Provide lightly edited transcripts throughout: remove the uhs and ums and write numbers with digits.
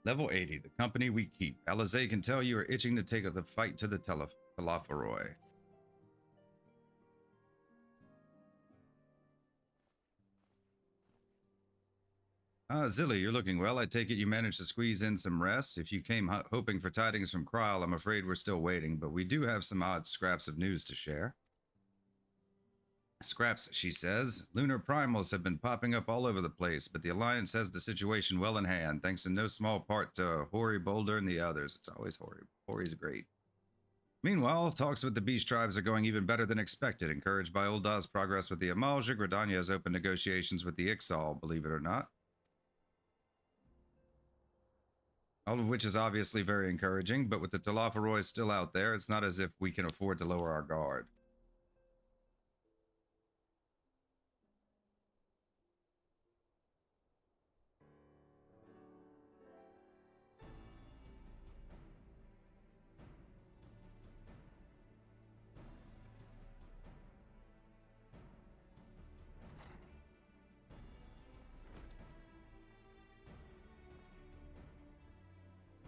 Level 80, the company we keep. Alizé can tell you are itching to take the fight to the Telophoroi. Zilly, you're looking well. I take it you managed to squeeze in some rest. If you came hoping for tidings from Kryl, I'm afraid we're still waiting, but we do have some odd scraps of news to share. Scraps, she says. Lunar primals have been popping up all over the place, but the Alliance has the situation well in hand, thanks in no small part to Hori, Boulder, and the others. It's always Hori. Hori's great. Meanwhile, talks with the Beast Tribes are going even better than expected, encouraged by Ulda's progress with the Amalja. Gridania has opened negotiations with the Ixal, believe it or not. All of which is obviously very encouraging, but with the Telophoroi still out there, it's not as if we can afford to lower our guard.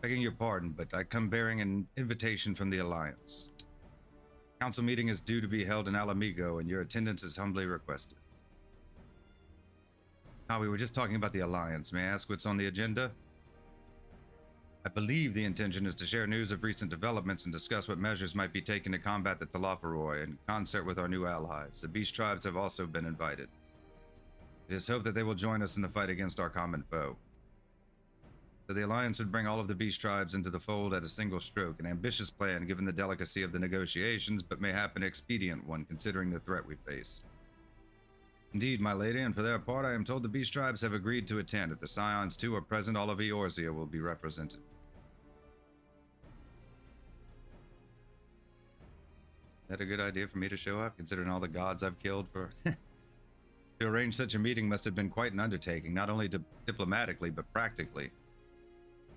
Begging your pardon, but I come bearing an invitation from the Alliance. Council meeting is due to be held in Alamigo, and your attendance is humbly requested. We were just talking about the Alliance. May I ask what's on the agenda? I believe the intention is to share news of recent developments and discuss what measures might be taken to combat the Telophoroi in concert with our new allies. The Beast Tribes have also been invited. It is hoped that they will join us in the fight against our common foe. So the Alliance would bring all of the Beast Tribes into the fold at a single stroke, an ambitious plan given the delicacy of the negotiations, but mayhap an expedient one considering the threat we face. Indeed, my lady, and for their part, I am told the Beast Tribes have agreed to attend. If the Scions too are present, all of Eorzea will be represented. Is that a good idea for me to show up, considering all the gods I've killed for... To arrange such a meeting must have been quite an undertaking, not only diplomatically, but practically.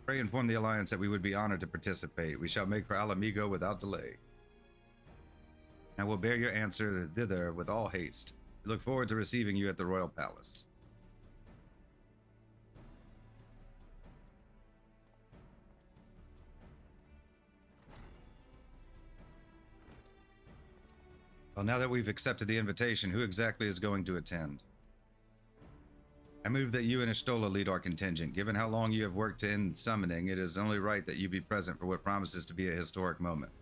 Pray inform the Alliance that we would be honored to participate. We shall make for Alamigo without delay. I will bear your answer thither with all haste. We look forward to receiving you at the Royal Palace. Well, now that we've accepted the invitation, who exactly is going to attend? I move that you and Ishtola lead our contingent. Given how long you have worked to end summoning, it is only right that you be present for what promises to be a historic moment.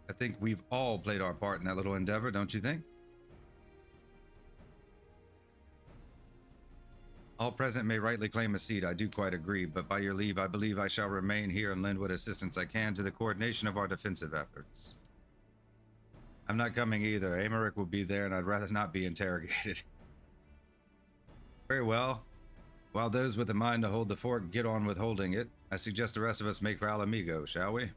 I think we've all played our part in that little endeavor, don't you think? All present may rightly claim a seat, I do quite agree, but by your leave, I believe I shall remain here and lend what assistance I can to the coordination of our defensive efforts. I'm not coming either. Amaric will be there, and I'd rather not be interrogated. Very well. While those with the mind to hold the fort get on with holding it, I suggest the rest of us make for Alamigo, shall we?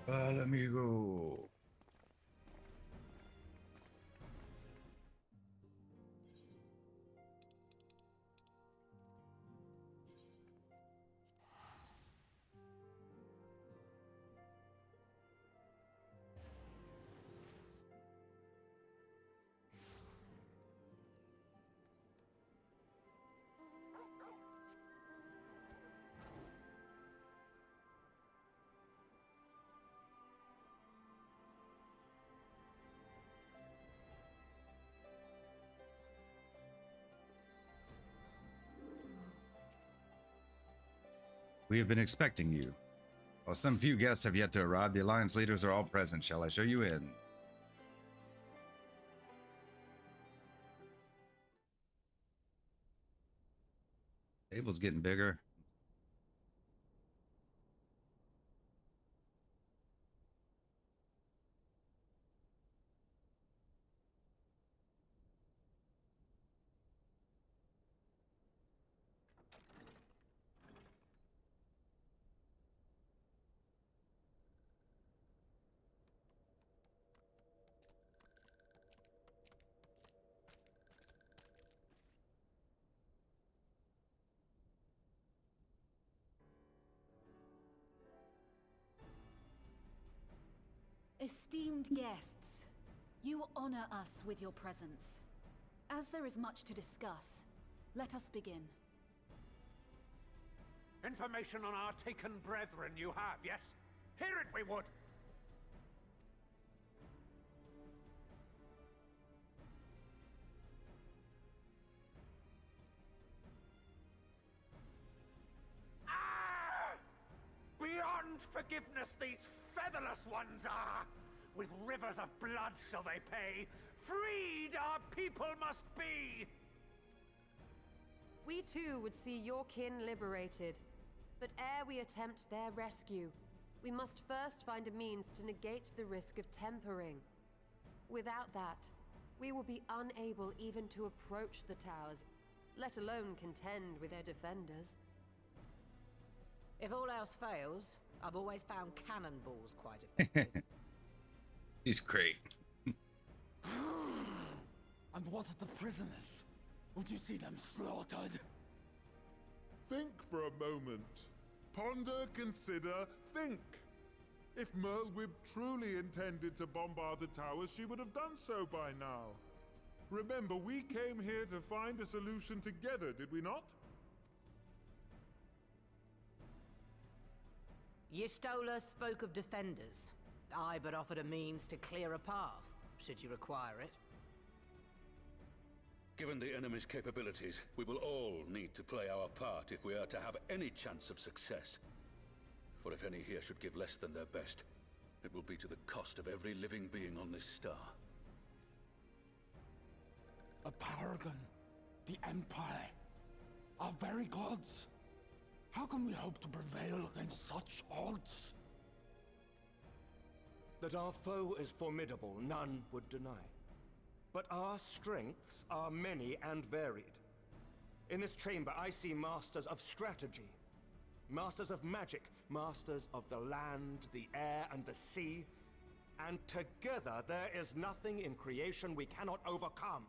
Alamigo. We have been expecting you. While some few guests have yet to arrive, the Alliance leaders are all present. Shall I show you in? Table's getting bigger. Esteemed guests, You honor us with your presence. As there is much to discuss, let us begin. Information on our taken brethren you have, yes? Hear it we would! Ah! Beyond forgiveness these featherless ones are! With rivers of blood shall they pay. Freed our people must be! We too would see your kin liberated. But ere we attempt their rescue, we must first find a means to negate the risk of tempering. Without that, we will be unable even to approach the towers, let alone contend with their defenders. If all else fails, I've always found cannonballs quite effective. He's great. And what of the prisoners? Would you see them slaughtered? Think for a moment. Ponder, consider, think. If Merlwyb truly intended to bombard the towers, she would have done so by now. Remember, we came here to find a solution together, did we not? Y'Stola spoke of defenders. I but offered a means to clear a path, should you require it. Given the enemy's capabilities, we will all need to play our part if we are to have any chance of success. For if any here should give less than their best, it will be to the cost of every living being on this star. A paragon, the Empire, our very gods. How can we hope to prevail against such odds? That our foe is formidable, none would deny. But our strengths are many and varied. In this chamber, I see masters of strategy, masters of magic, masters of the land, the air, and the sea. And together, there is nothing in creation we cannot overcome.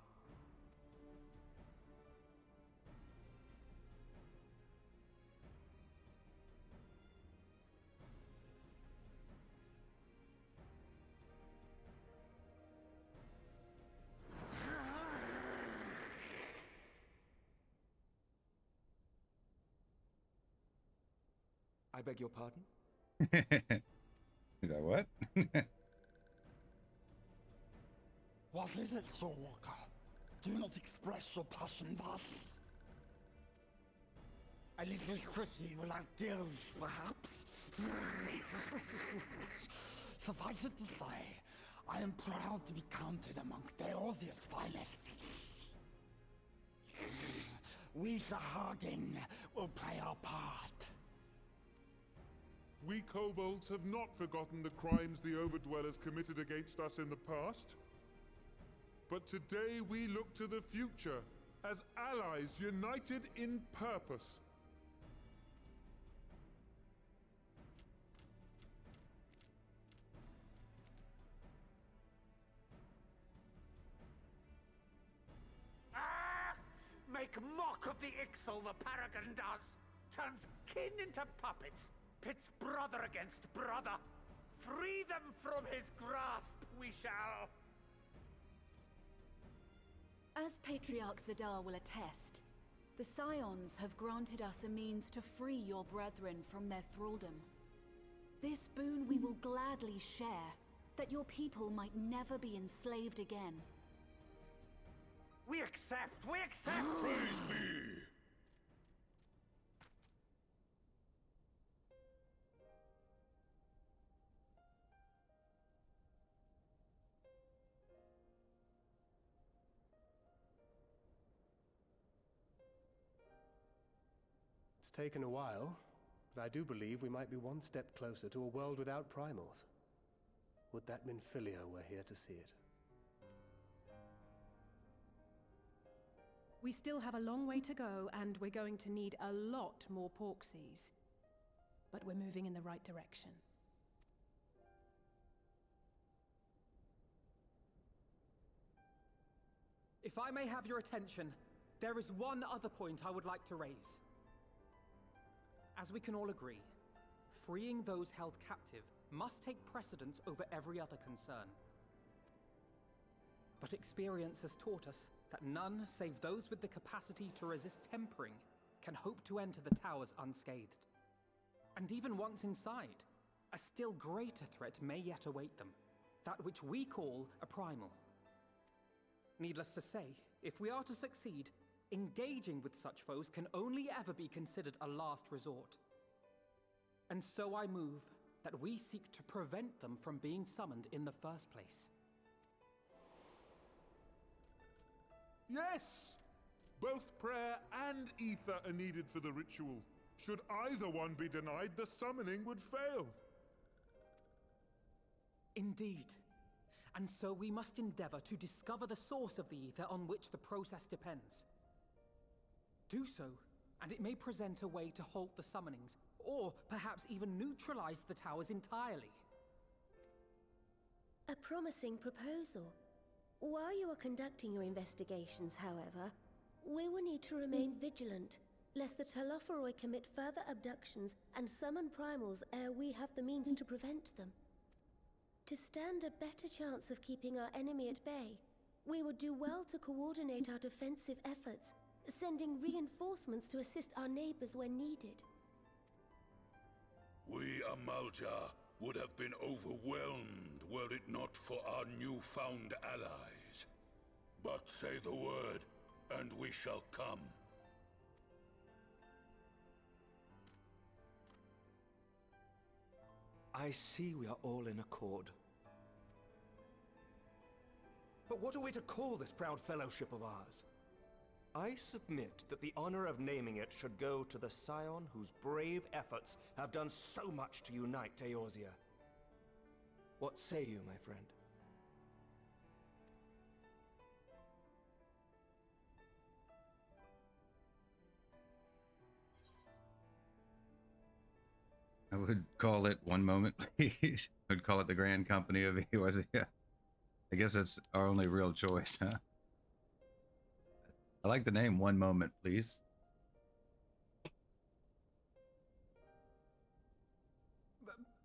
I beg your pardon? Is that what? What is it, Soulwalker? Do not express your passion thus. A little city without gills, perhaps? Suffice it to say, I am proud to be counted amongst Eorzea's finest. We Sahagin will play our part. We kobolds have not forgotten the crimes the Overdwellers committed against us in the past. But today we look to the future, as allies united in purpose. Ah! Make mock of the Ixal the Paragon does! Turns kin into puppets! Pits brother against brother! Free them from his grasp, we shall! As Patriarch Zadar will attest, the Scions have granted us a means to free your brethren from their thraldom. This boon we will gladly share, that your people might never be enslaved again. We accept! We accept! Praise be! It's taken a while, but I do believe we might be one step closer to a world without primals. Would that Minfilia were here to see it. We still have a long way to go, and we're going to need a lot more Porksies. But we're moving in the right direction. If I may have your attention, there is one other point I would like to raise. As we can all agree, freeing those held captive must take precedence over every other concern. But experience has taught us that none save those with the capacity to resist tempering can hope to enter the towers unscathed. And even once inside, a still greater threat may yet await them, that which we call a primal. Needless to say, if we are to succeed, engaging with such foes can only ever be considered a last resort. And so I move that we seek to prevent them from being summoned in the first place. Yes! Both prayer and ether are needed for the ritual. Should either one be denied, the summoning would fail. Indeed. And so we must endeavor to discover the source of the ether on which the process depends. Do so, and it may present a way to halt the summonings, or perhaps even neutralize the towers entirely. A promising proposal. While you are conducting your investigations, however, we will need to remain vigilant, lest the Telophoroi commit further abductions and summon primals ere we have the means to prevent them. To stand a better chance of keeping our enemy at bay, we would do well to coordinate our defensive efforts, sending reinforcements to assist our neighbors when needed. We Amalja would have been overwhelmed were it not for our newfound allies. But say the word, and we shall come. I see we are all in accord. But what are we to call this proud fellowship of ours? I submit that the honor of naming it should go to the scion whose brave efforts have done so much to unite Eorzea. What say you, my friend? I would call it one moment, please. I would call it the Grand Company of Eorzea. I guess that's our only real choice, huh? I like the name One Moment, please.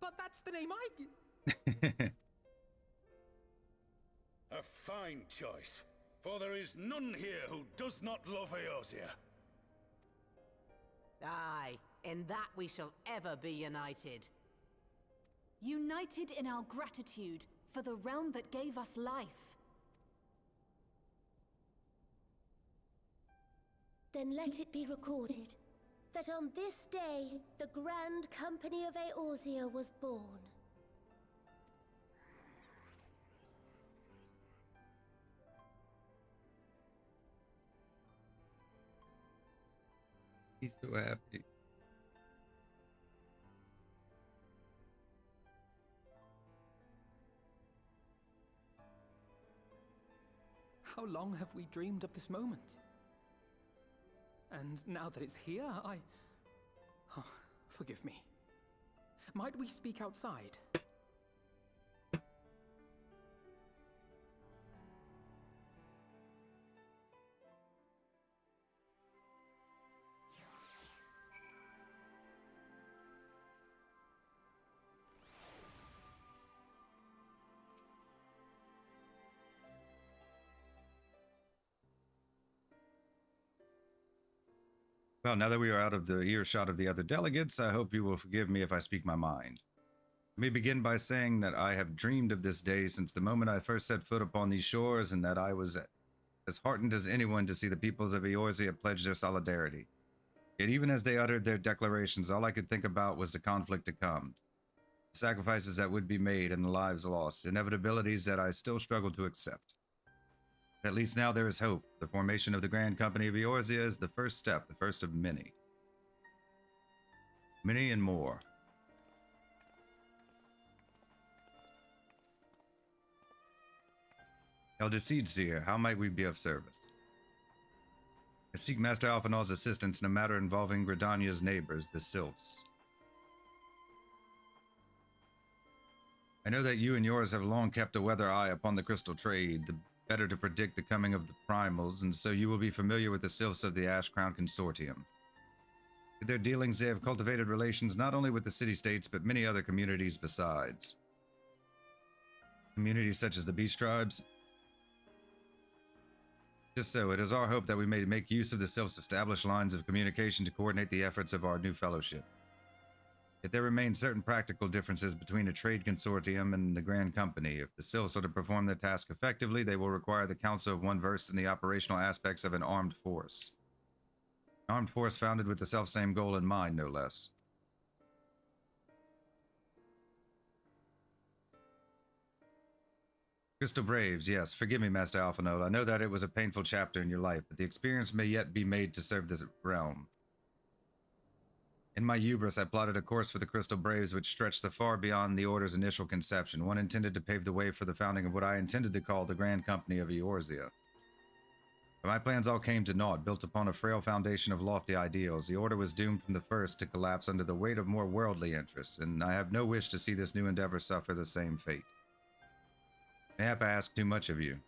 But that's the name A fine choice, for there is none here who does not love Eorzea. Aye, in that we shall ever be united. United in our gratitude for the realm that gave us life. Then let it be recorded that on this day, the Grand Company of Eorzea was born. He's so happy. How long have we dreamed of this moment? And now that it's here, Oh, forgive me. Might we speak outside? Well, now that we are out of the earshot of the other delegates, I hope you will forgive me if I speak my mind. Let me begin by saying that I have dreamed of this day since the moment I first set foot upon these shores, and that I was as heartened as anyone to see the peoples of Eorzea pledge their solidarity. Yet even as they uttered their declarations, all I could think about was the conflict to come, the sacrifices that would be made and the lives lost, inevitabilities that I still struggle to accept. At least now there is hope. The formation of the Grand Company of Eorzea is the first step, the first of many. Many and more. Elder Seedseer, how might we be of service? I seek Master Alphanal's assistance in a matter involving Gridania's neighbors, the Sylphs. I know that you and yours have long kept a weather eye upon the crystal trade, the better to predict the coming of the primals, and so you will be familiar with the Sylphs of the Ash Crown Consortium. With their dealings, they have cultivated relations not only with the city-states, but many other communities besides. Communities such as the Beast Tribes. Just so, it is our hope that we may make use of the self-established lines of communication to coordinate the efforts of our new fellowship. Yet there remain certain practical differences between a trade consortium and the Grand Company. If the Sylphs are to perform their task effectively, they will require the counsel of one versed in the operational aspects of an armed force. An armed force founded with the self-same goal in mind, no less. Crystal Braves, yes. Forgive me, Master Alphinaud. I know that it was a painful chapter in your life, but the experience may yet be made to serve this realm. In my hubris, I plotted a course for the Crystal Braves which stretched far beyond the Order's initial conception, one intended to pave the way for the founding of what I intended to call the Grand Company of Eorzea. But my plans all came to naught, built upon a frail foundation of lofty ideals. The Order was doomed from the first to collapse under the weight of more worldly interests, and I have no wish to see this new endeavor suffer the same fate. Mayhap I ask too much of you.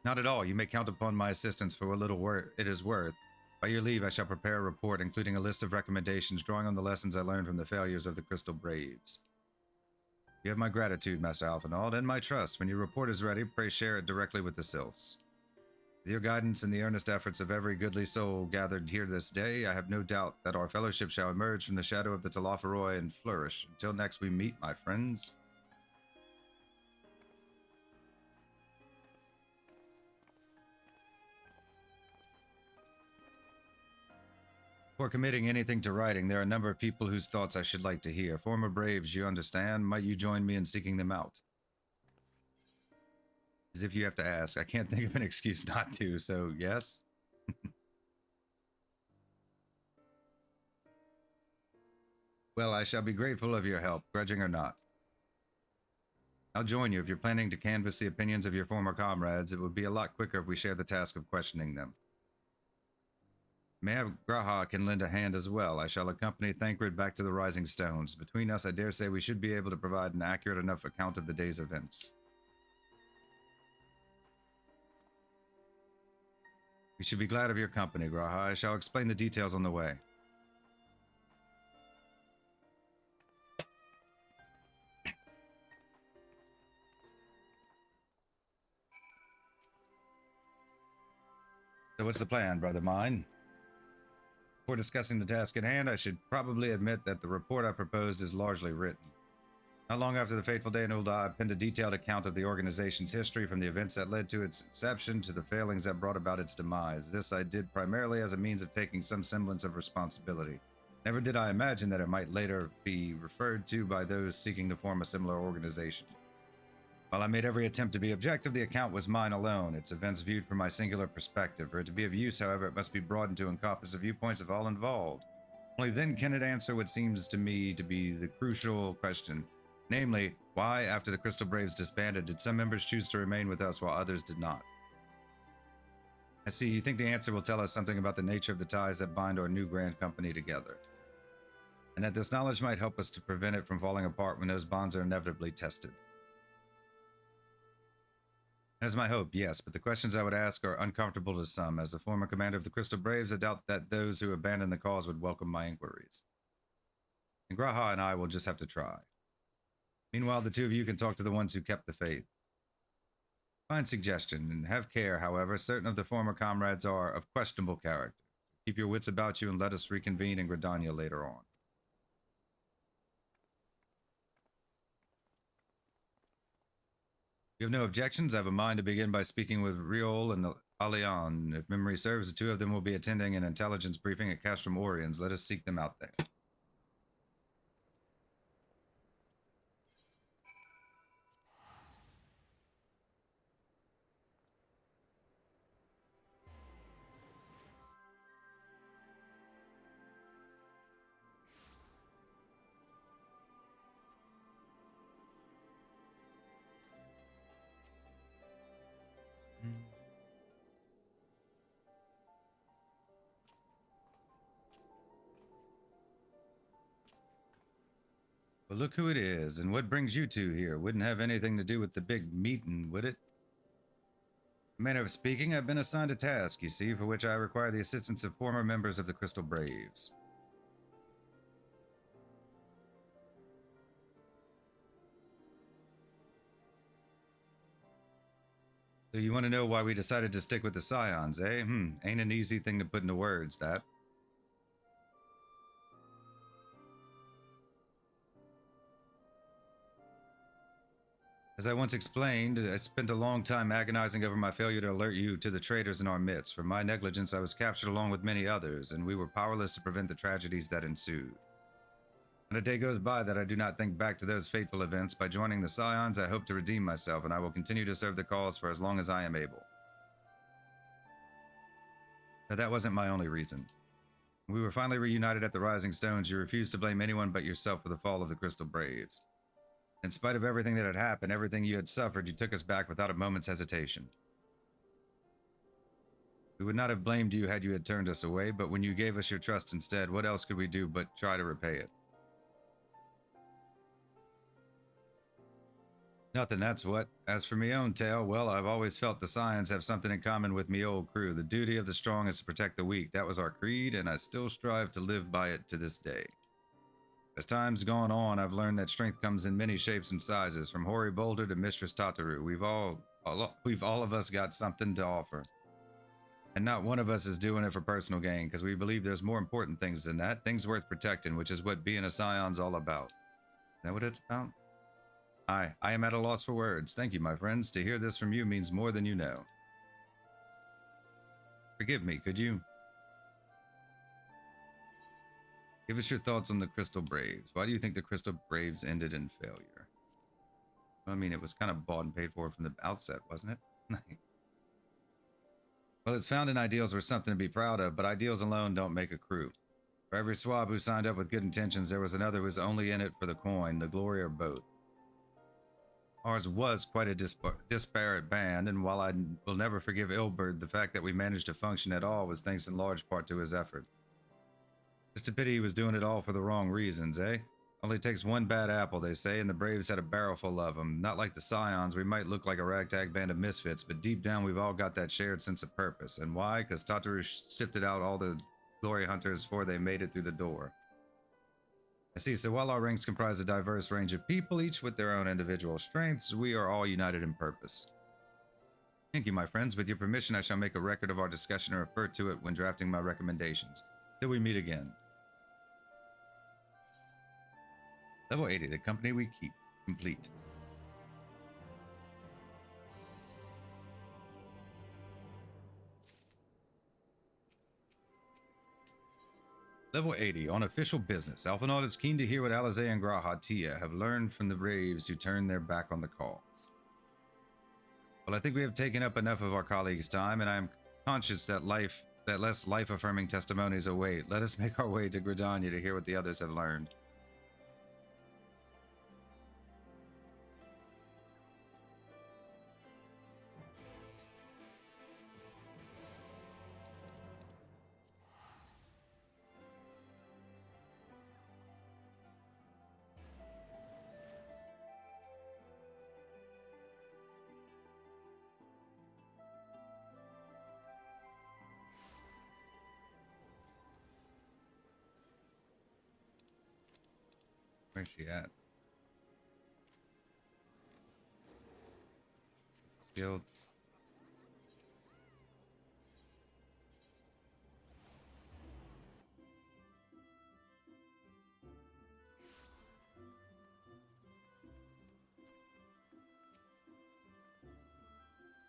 Not at all. You may count upon my assistance for what little it is worth. By your leave, I shall prepare a report, including a list of recommendations drawing on the lessons I learned from the failures of the Crystal Braves. You have my gratitude, Master Alphinaud, and my trust. When your report is ready, pray share it directly with the Sylphs. With your guidance and the earnest efforts of every goodly soul gathered here this day, I have no doubt that our fellowship shall emerge from the shadow of the Telophoroi and flourish. Until next we meet, my friends. Before committing anything to writing, there are a number of people whose thoughts I should like to hear. Former Braves, you understand? Might you join me in seeking them out? As if you have to ask. I can't think of an excuse not to, so yes? Well, I shall be grateful of your help, grudging or not. I'll join you if you're planning to canvass the opinions of your former comrades. It would be a lot quicker if we share the task of questioning them. May have Graha can lend a hand as well. I shall accompany Thancred back to the Rising Stones. Between us, I dare say we should be able to provide an accurate enough account of the day's events. We should be glad of your company, Graha. I shall explain the details on the way. So what's the plan, brother mine? Before discussing the task at hand, I should probably admit that the report I proposed is largely written. Not long after the fateful day in Ul'dah, I penned a detailed account of the organization's history from the events that led to its inception to the failings that brought about its demise. This I did primarily as a means of taking some semblance of responsibility. Never did I imagine that it might later be referred to by those seeking to form a similar organization. While I made every attempt to be objective, the account was mine alone, its events viewed from my singular perspective. For it to be of use, however, it must be broadened to encompass the viewpoints of all involved. Only then can it answer what seems to me to be the crucial question. Namely, why, after the Crystal Braves disbanded, did some members choose to remain with us while others did not? I see, you think the answer will tell us something about the nature of the ties that bind our new Grand Company together. And that this knowledge might help us to prevent it from falling apart when those bonds are inevitably tested. That is my hope, yes, but the questions I would ask are uncomfortable to some. As the former commander of the Crystal Braves, I doubt that those who abandon the cause would welcome my inquiries. And Graha and I will just have to try. Meanwhile, the two of you can talk to the ones who kept the faith. Fine suggestion, and have care, however. Certain of the former comrades are of questionable character. Keep your wits about you and let us reconvene in Gridania later on. You have no objections? I have a mind to begin by speaking with Riol and Alian. If memory serves, the two of them will be attending an intelligence briefing at Castrum Oriens. Let us seek them out there. Well, look who it is, and what brings you two here. Wouldn't have anything to do with the big meeting, would it? Manner of speaking, I've been assigned a task, you see, for which I require the assistance of former members of the Crystal Braves. So you want to know why we decided to stick with the Scions, eh? Ain't an easy thing to put into words, that. As I once explained, I spent a long time agonizing over my failure to alert you to the traitors in our midst. For my negligence, I was captured along with many others, and we were powerless to prevent the tragedies that ensued. When a day goes by that I do not think back to those fateful events, by joining the Scions, I hope to redeem myself, and I will continue to serve the cause for as long as I am able. But that wasn't my only reason. When we were finally reunited at the Rising Stones, you refused to blame anyone but yourself for the fall of the Crystal Braves. In spite of everything that had happened, everything you had suffered, you took us back without a moment's hesitation. We would not have blamed you had you had turned us away, but when you gave us your trust instead, what else could we do but try to repay it? Nothing, that's what. As for me own tale, well, I've always felt the Scions have something in common with me old crew. The duty of the strong is to protect the weak. That was our creed, and I still strive to live by it to this day. As time's gone on, I've learned that strength comes in many shapes and sizes, from Hoary Boulder to Mistress Tataru. We've all of us got something to offer. And not one of us is doing it for personal gain, because we believe there's more important things than that, things worth protecting, which is what being a Scion's all about. Is that what it's about? I am at a loss for words. Thank you, my friends. To hear this from you means more than you know. Forgive me, could you? Give us your thoughts on the Crystal Braves. Why do you think the Crystal Braves ended in failure? Well, I mean, it was kind of bought and paid for from the outset, wasn't it? Well, its founding ideals were something to be proud of, but ideals alone don't make a crew. For every swab who signed up with good intentions, there was another who was only in it for the coin, the glory, or both. Ours was quite a disparate band, and while I will never forgive Ilbert, the fact that we managed to function at all was thanks in large part to his efforts. Just a pity he was doing it all for the wrong reasons, eh? Only takes one bad apple, they say, and the Braves had a barrel full of them. Not like the Scions, we might look like a ragtag band of misfits, but deep down we've all got that shared sense of purpose. And why? Because Tataru sifted out all the glory hunters before they made it through the door. I see, so while our ranks comprise a diverse range of people, each with their own individual strengths, we are all united in purpose. Thank you, my friends. With your permission, I shall make a record of our discussion and refer to it when drafting my recommendations. Till we meet again. Level 80, the company we keep. Complete. Level 80, on official business. Alphinaud is keen to hear what Alizé and Graha Tia have learned from the Braves who turned their back on the cause. Well, I think we have taken up enough of our colleagues' time, and I am conscious that less life-affirming testimonies await. Let us make our way to Gridania to hear what the others have learned. Where's she at? Guild.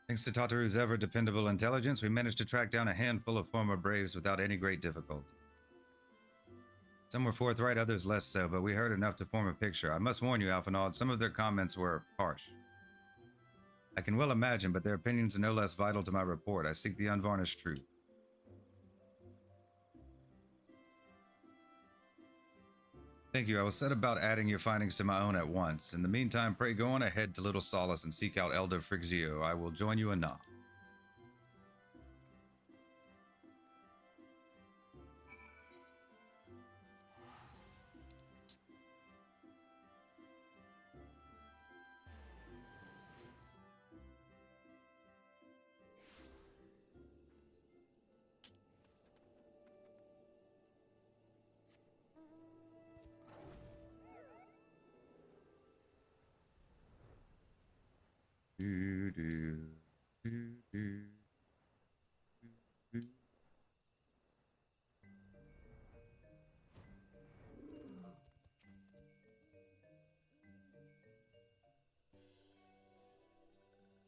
Thanks to Tataru's ever-dependable intelligence, we managed to track down a handful of former Braves without any great difficulty. Some were forthright, others less so, but we heard enough to form a picture. I must warn you, Alphinaud, some of their comments were harsh. I can well imagine, but their opinions are no less vital to my report. I seek the unvarnished truth. Thank you. I will set about adding your findings to my own at once. In the meantime, pray go on ahead to Little Solace and seek out Elder Frigio. I will join you anon.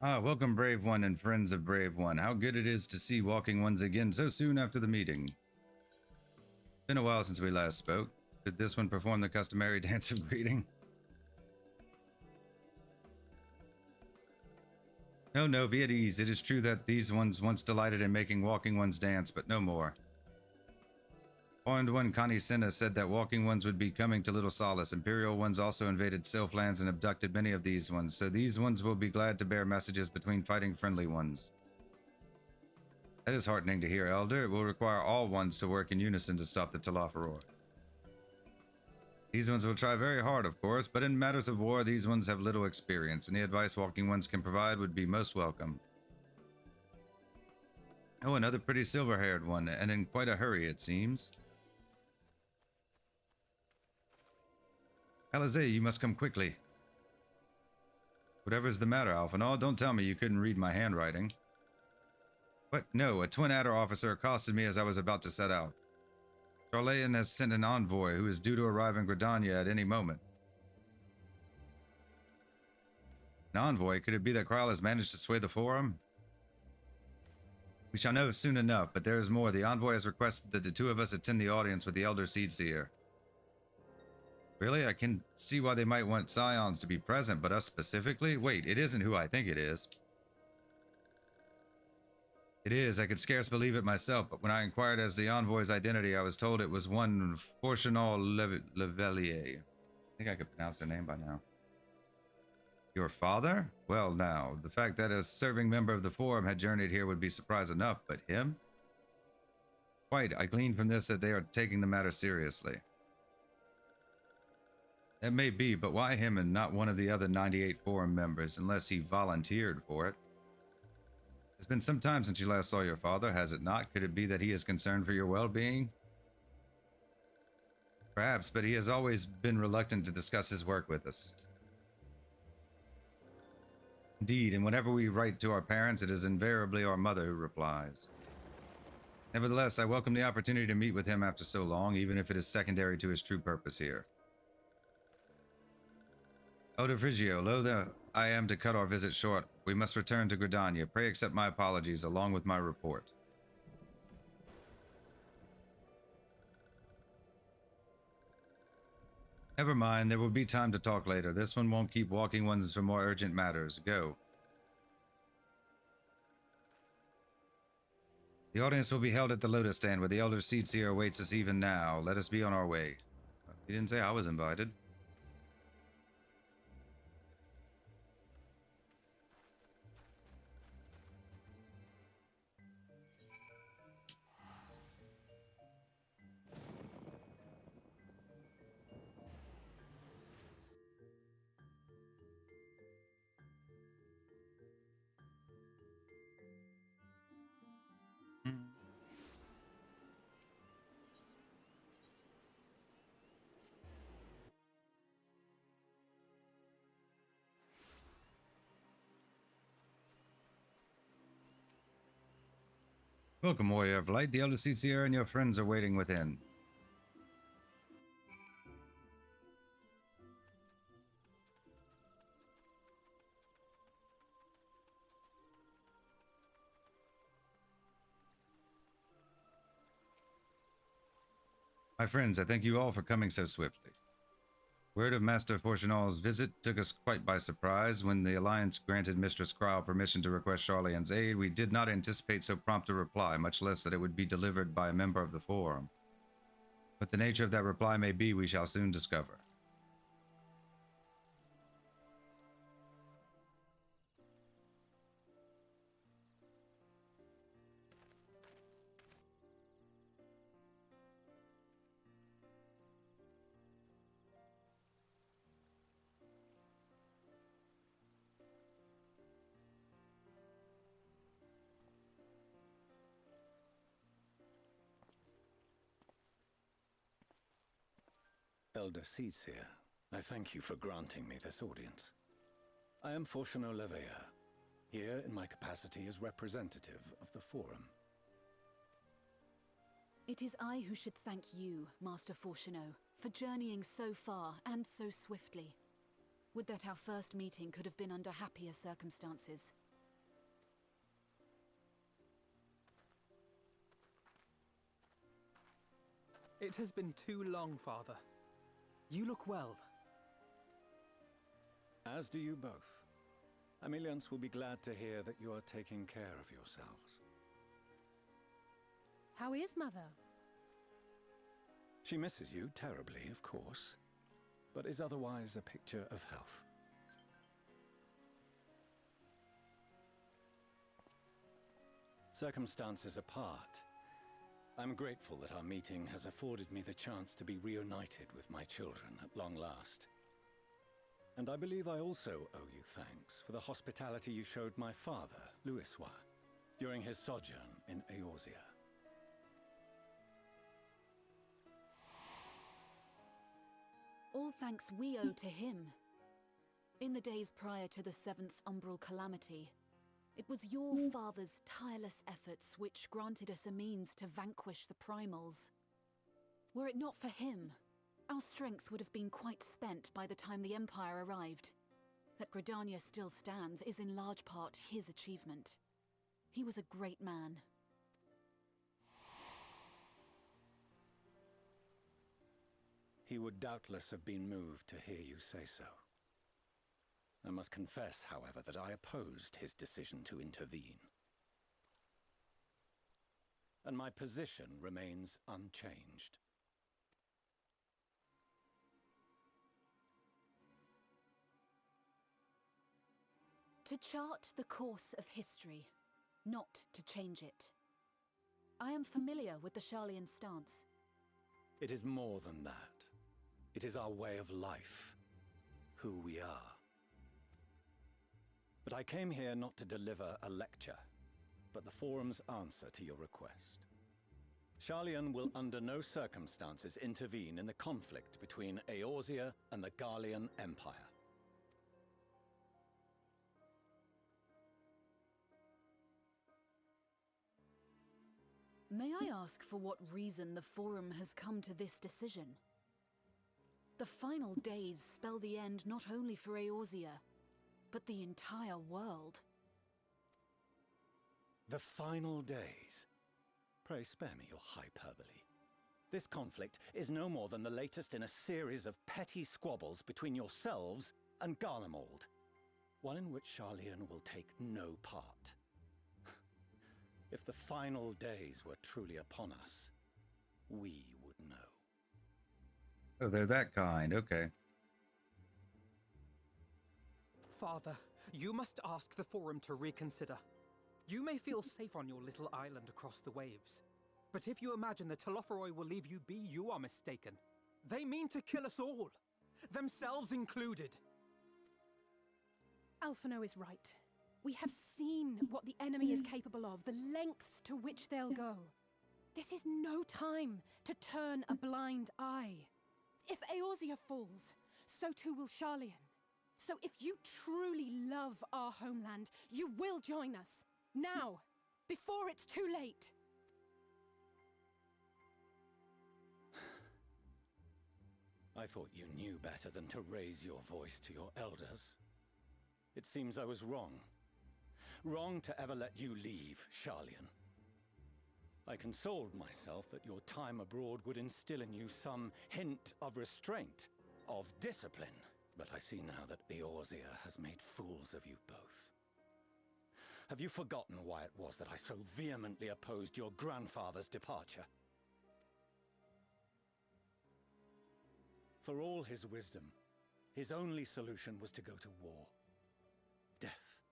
Ah, welcome, Brave One and friends of Brave One. How good it is to see Walking Ones again so soon after the meeting. Been a while since we last spoke. Did this one perform the customary dance of greeting? No, no, be at ease. It is true that these ones once delighted in making Walking Ones dance, but no more. Horned One Connie Senna said that Walking Ones would be coming to Little Solace. Imperial Ones also invaded Sylphlands and abducted many of these ones, so these ones will be glad to bear messages between fighting friendly ones. That is heartening to hear, Elder. It will require all ones to work in unison to stop the Talafaror. These ones will try very hard, of course, but in matters of war, these ones have little experience. Any advice Walking Ones can provide would be most welcome. Oh, another pretty silver-haired one, and in quite a hurry, it seems. Alizé, you must come quickly. Whatever's the matter, Alphanor, don't tell me you couldn't read my handwriting. What? No, a Twin Adder officer accosted me as I was about to set out. Charlayan has sent an envoy who is due to arrive in Gridania at any moment. An envoy? Could it be that Kral has managed to sway the Forum? We shall know soon enough, but there is more. The envoy has requested that the two of us attend the audience with the Elder Seedseer. Really? I can see why they might want Scions to be present, but us specifically? Wait, it isn't who I think it is. It is. I could scarce believe it myself, but when I inquired as to the envoy's identity, I was told it was one Fortunal Levelier. I think I could pronounce their name by now. Your father? Well, now, the fact that a serving member of the Forum had journeyed here would be surprise enough, but him? Quite. I gleaned from this that they are taking the matter seriously. That may be, but why him and not one of the other 98 Forum members, unless he volunteered for it? It's been some time since you last saw your father, has it not? Could it be that he is concerned for your well-being? Perhaps, but he has always been reluctant to discuss his work with us. Indeed, and whenever we write to our parents, it is invariably our mother who replies. Nevertheless, I welcome the opportunity to meet with him after so long, even if it is secondary to his true purpose here. Elder Frigio, loath I am to cut our visit short. We must return to Gridania. Pray accept my apologies, along with my report. Never mind, there will be time to talk later. This one won't keep Walking Ones for more urgent matters. Go. The audience will be held at the Lotus Stand, where the Elder Seedseer awaits us even now. Let us be on our way. He didn't say I was invited. Welcome, Warrior of Light. The Elder Seedseer and your friends are waiting within. My friends, I thank you all for coming so swiftly. Word of Master Fortunal's visit took us quite by surprise. When the Alliance granted Mistress Kral permission to request Charlayan's aid, we did not anticipate so prompt a reply, much less that it would be delivered by a member of the Forum. What the nature of that reply may be, we shall soon discover. Elder Seedseer, I thank you for granting me this audience. I am Fortuno Leveilleur, here in my capacity as representative of the Forum. It is I who should thank you, Master Fortuno, for journeying so far and so swiftly. Would that our first meeting could have been under happier circumstances. It has been too long, Father. You look well. As do you both. Ameliance will be glad to hear that you are taking care of yourselves. How is Mother? She misses you terribly, of course, but is otherwise a picture of health. Circumstances apart, I'm grateful that our meeting has afforded me the chance to be reunited with my children at long last. And I believe I also owe you thanks for the hospitality you showed my father, Louisoix, during his sojourn in Eorzea. All thanks we owe to him. In the days prior to the 7th Umbral Calamity, it was your father's tireless efforts which granted us a means to vanquish the primals. Were it not for him, our strength would have been quite spent by the time the Empire arrived. That Gridania still stands is in large part his achievement. He was a great man. He would doubtless have been moved to hear you say so. I must confess, however, that I opposed his decision to intervene. And my position remains unchanged. To chart the course of history, not to change it. I am familiar with the Sharlayan stance. It is more than that. It is our way of life, who we are. But I came here not to deliver a lecture, but the Forum's answer to your request. Sharlayan will under no circumstances intervene in the conflict between Eorzea and the Garlean Empire. May I ask for what reason the Forum has come to this decision? The final days spell the end not only for Eorzea, but the entire world. The final days? Pray spare me your hyperbole. This conflict is no more than the latest in a series of petty squabbles between yourselves and Garlemald, one in which Sharlayan will take no part. If the final days were truly upon us, we would know. Oh, they're that kind, okay. Father, you must ask the Forum to reconsider. You may feel safe on your little island across the waves, but if you imagine the Telophoroi will leave you be, you are mistaken. They mean to kill us all, themselves included. Alphino is right. We have seen what the enemy is capable of, the lengths to which they'll go. This is no time to turn a blind eye. If Eorzea falls, so too will Sharlayan. So if you truly love our homeland, you will join us. Now, before it's too late. I thought you knew better than to raise your voice to your elders. It seems I was wrong. Wrong to ever let you leave, Sharlayan. I consoled myself that your time abroad would instill in you some hint of restraint, of discipline. But I see now that Eorzea has made fools of you both. Have you forgotten why it was that I so vehemently opposed your grandfather's departure? For all his wisdom, his only solution was to go to war. Death,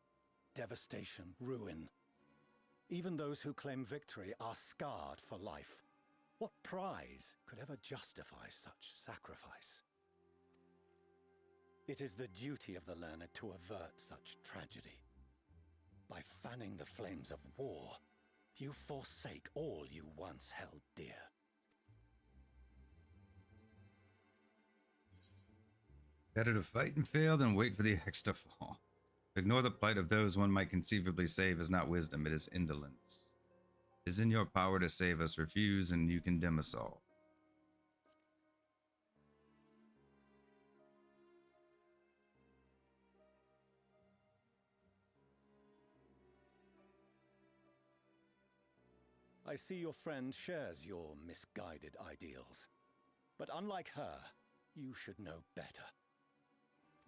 devastation, ruin. Even those who claim victory are scarred for life. What prize could ever justify such sacrifice? It is the duty of the learned to avert such tragedy. By fanning the flames of war, you forsake all you once held dear. Better to fight and fail than wait for the axe to fall. Ignore the plight of those one might conceivably save is not wisdom, it is indolence. It is in your power to save us, refuse and you condemn us all. I see your friend shares your misguided ideals. But unlike her, you should know better.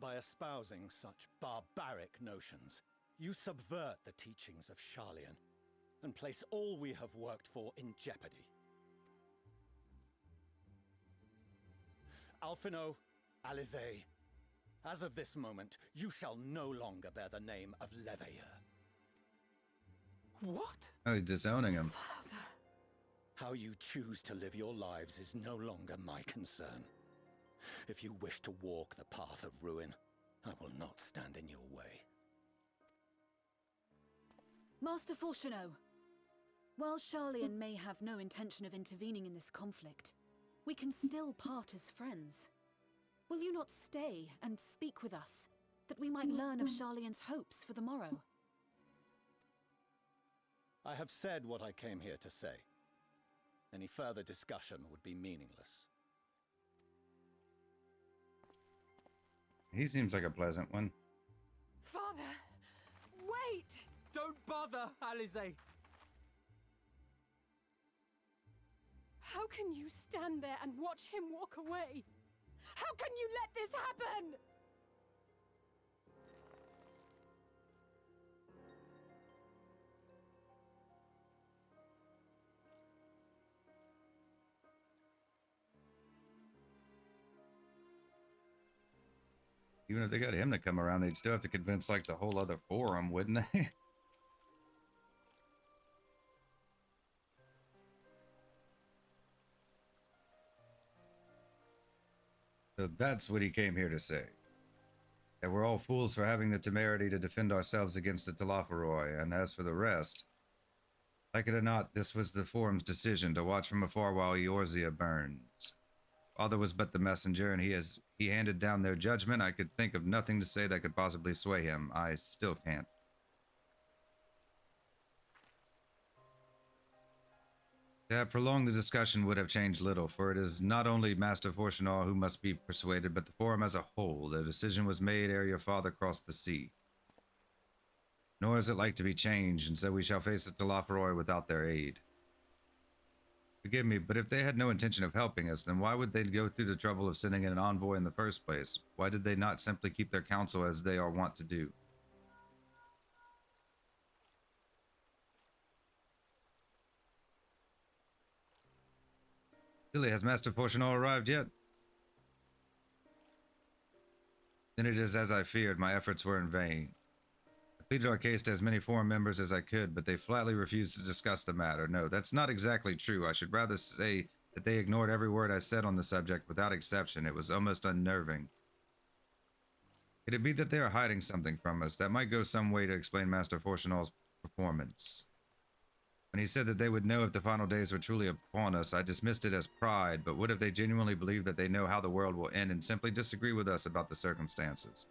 By espousing such barbaric notions, you subvert the teachings of Sharlayan and place all we have worked for in jeopardy. Alphino, Alizé, as of this moment, you shall no longer bear the name of Leveilleur. What? Oh, he's disowning him. Father. How you choose to live your lives is no longer my concern. If you wish to walk the path of ruin, I will not stand in your way. Master Fourcheneau, while Sharlayan may have no intention of intervening in this conflict, we can still part as friends. Will you not stay and speak with us, that we might learn of Sharlayan's hopes for the morrow? I have said what I came here to say. Any further discussion would be meaningless. He seems like a pleasant one. Father! Wait! Don't bother, Alizé! How can you stand there and watch him walk away? How can you let this happen? Even if they got him to come around, they'd still have to convince like the whole other forum, wouldn't they? So that's what he came here to say. That we're all fools for having the temerity to defend ourselves against the Talafaroi, and as for the rest, like it or not, this was the forum's decision to watch from afar while Eorzea burns. Father was but the messenger, and he handed down their judgment. I could think of nothing to say that could possibly sway him. I still can't. To have prolonged the discussion would have changed little, for it is not only Master Fourcheneau who must be persuaded, but the forum as a whole. The decision was made ere your father crossed the sea. Nor is it like to be changed, and so we shall face the Talafaroi without their aid. Forgive me, but if they had no intention of helping us, then why would they go through the trouble of sending in an envoy in the first place? Why did they not simply keep their counsel as they are wont to do? Silly, has Master Fourcheneau arrived yet? Then it is as I feared. My efforts were in vain. I pleaded our case to as many forum members as I could, but they flatly refused to discuss the matter. No, that's not exactly true. I should rather say that they ignored every word I said on the subject without exception. It was almost unnerving. Could it be that they are hiding something from us? That might go some way to explain Master Fourcheneau's performance. When he said that they would know if the final days were truly upon us, I dismissed it as pride, but what if they genuinely believe that they know how the world will end and simply disagree with us about the circumstances?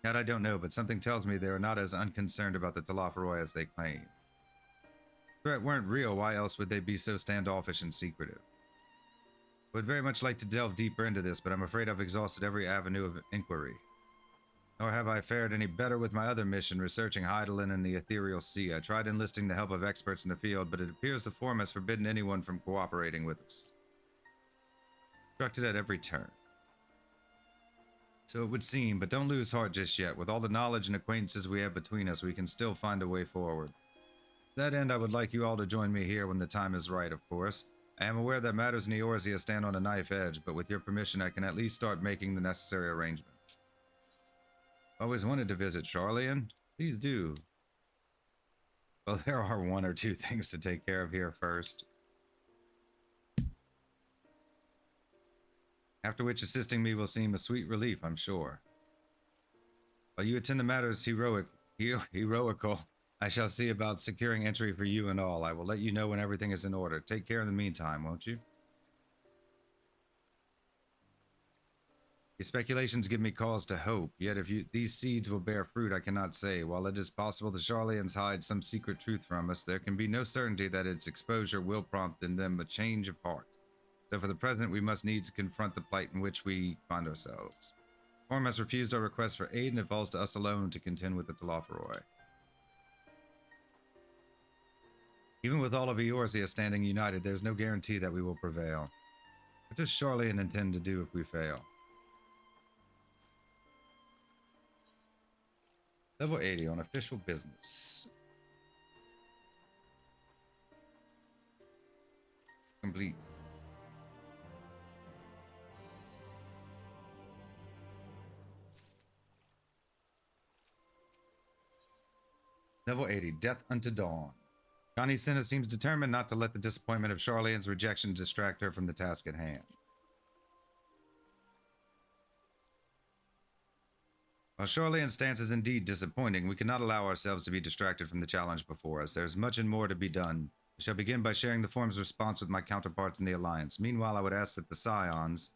That I don't know, but something tells me they are not as unconcerned about the Talafaroi as they claim. If the threat weren't real, why else would they be so standoffish and secretive? I would very much like to delve deeper into this, but I'm afraid I've exhausted every avenue of inquiry. Nor have I fared any better with my other mission, researching Hydaelyn and the Ethereal Sea. I tried enlisting the help of experts in the field, but it appears the forum has forbidden anyone from cooperating with us. Obstructed at every turn. So it would seem, but don't lose heart just yet. With all the knowledge and acquaintances we have between us, we can still find a way forward. To that end, I would like you all to join me here when the time is right, of course. I am aware that matters in Eorzea stand on a knife edge, but with your permission, I can at least start making the necessary arrangements. Always wanted to visit Sharlayan? Please do. Well, there are one or two things to take care of here first. After which assisting me will seem a sweet relief, I'm sure. While you attend to matters heroical, I shall see about securing entry for you and all. I will let you know when everything is in order. Take care in the meantime, won't you? Your speculations give me cause to hope, yet if these seeds will bear fruit, I cannot say. While it is possible the Sharlayans hide some secret truth from us, there can be no certainty that its exposure will prompt in them a change of heart. So for the present, we must needs confront the plight in which we find ourselves. The forum has refused our request for aid, and it falls to us alone to contend with the Talafaroi. Even with all of Eorzea standing united, there's no guarantee that we will prevail. What does Charlian intend to do if we fail? Level 80 on official business. Complete. Level 80, Death unto Dawn. Connie Senna seems determined not to let the disappointment of Charlian's rejection distract her from the task at hand. While Charlian's stance is indeed disappointing, we cannot allow ourselves to be distracted from the challenge before us. There is much and more to be done. I shall begin by sharing the form's response with my counterparts in the Alliance. Meanwhile, I would ask that the Scions...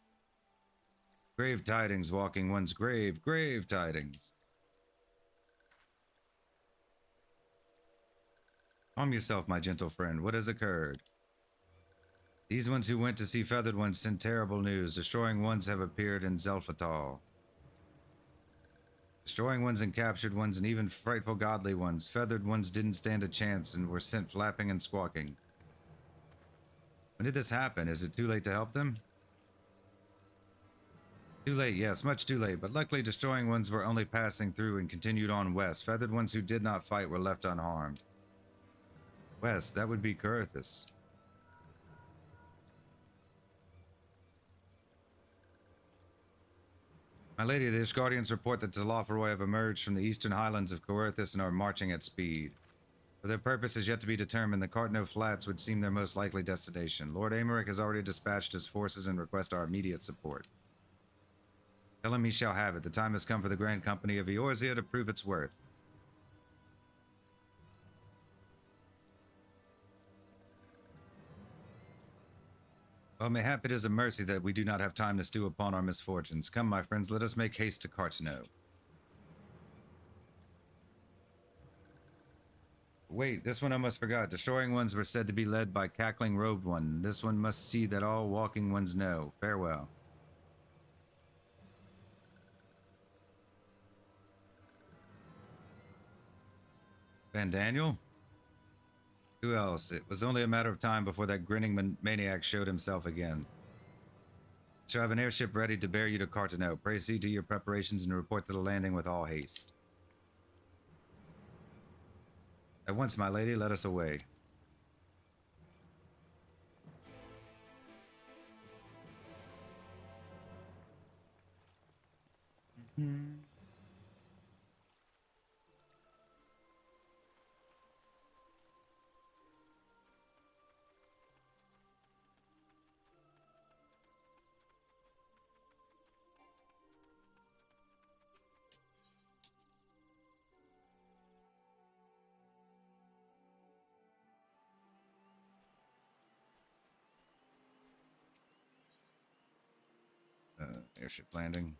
Grave tidings, walking one's grave, grave tidings. Calm yourself, my gentle friend. What has occurred? These ones who went to see Feathered Ones send terrible news. Destroying ones have appeared in Zelfatal. Destroying ones and captured ones and even frightful godly ones. Feathered ones didn't stand a chance and were sent flapping and squawking. When did this happen? Is it too late to help them? Too late, yes, much too late, but luckily destroying ones were only passing through and continued on west. Feathered ones who did not fight were left unharmed. West, that would be Coerthus. My lady, the Ishgardians report that Telophoroi have emerged from the eastern highlands of Coerthus and are marching at speed. For their purpose is yet to be determined, the Cartno Flats would seem their most likely destination. Lord Aemeric has already dispatched his forces and requests our immediate support. Tell him he shall have it. The time has come for the Grand Company of Eorzea to prove its worth. Well, mayhap it is a mercy that we do not have time to stew upon our misfortunes. Come, my friends, let us make haste to Cartno. Wait, this one I almost forgot. Destroying ones were said to be led by Cackling Robed One. This one must see that all walking ones know. Farewell. Van Daniel? Who else? It was only a matter of time before that grinning maniac showed himself again. Shall have an airship ready to bear you to Cartano. Pray see to your preparations and report to the landing with all haste. At once, my lady, let us away. Airship landing.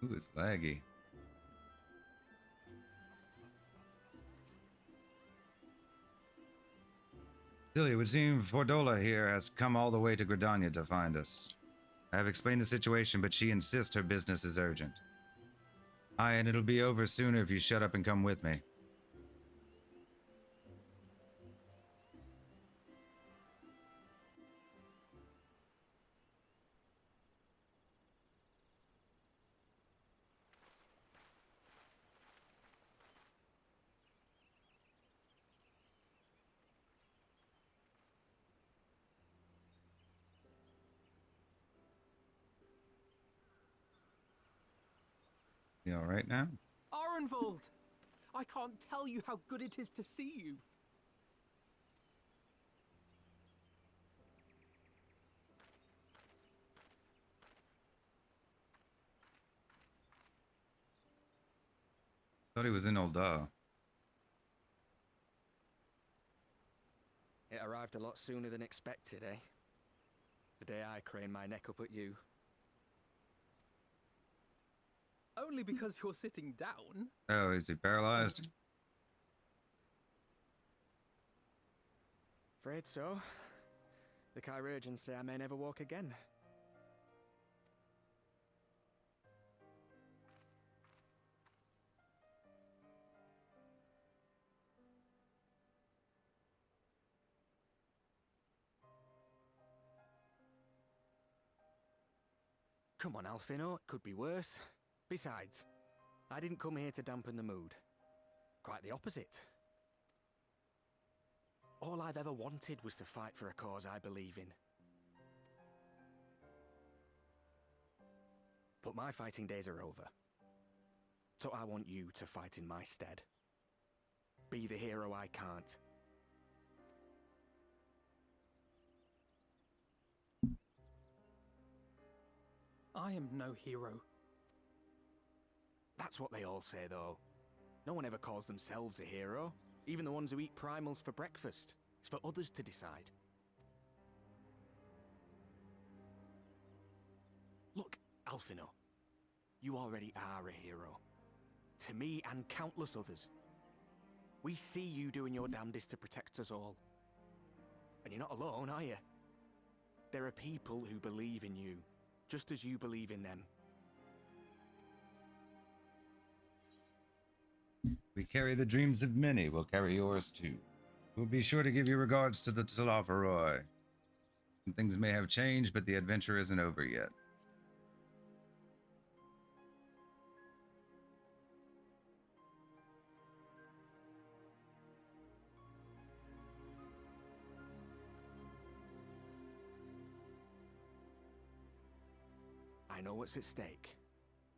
Ooh, it's laggy. Still, it would seem Fordola here has come all the way to Gridania to find us. I have explained the situation, but she insists her business is urgent. Aye, and it'll be over sooner if you shut up and come with me. You all right now? Arenvold! I can't tell you how good it is to see you. Thought he was in Ul'dah. It arrived a lot sooner than expected, eh? The day I craned my neck up at you. Only because you're sitting down. Oh, is he paralyzed? Afraid so. The Chirurgeons say I may never walk again. Come on, Alfino, it could be worse. Besides, I didn't come here to dampen the mood. Quite the opposite. All I've ever wanted was to fight for a cause I believe in. But my fighting days are over. So I want you to fight in my stead. Be the hero I can't. I am no hero. That's what they all say, though. No one ever calls themselves a hero. Even the ones who eat primals for breakfast. It's for others to decide. Look, Alfino. You already are a hero. To me and countless others. We see you doing your damnedest to protect us all. And you're not alone, are you? There are people who believe in you, just as you believe in them. We carry the dreams of many, we'll carry yours too. We'll be sure to give you regards to the Talafaroi. Things may have changed, but the adventure isn't over yet. I know what's at stake,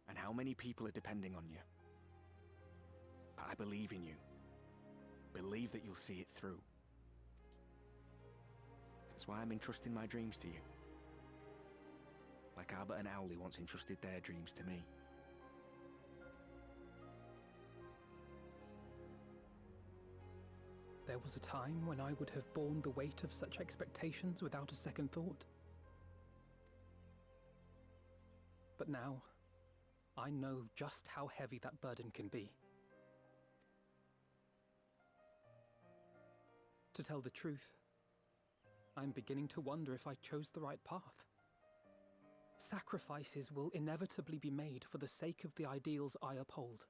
and how many people are depending on you. But I believe in you. Believe that you'll see it through. That's why I'm entrusting my dreams to you. Like Albert and Owley once entrusted their dreams to me. There was a time when I would have borne the weight of such expectations without a second thought. But now, I know just how heavy that burden can be. To tell the truth, I'm beginning to wonder if I chose the right path. Sacrifices will inevitably be made for the sake of the ideals I uphold.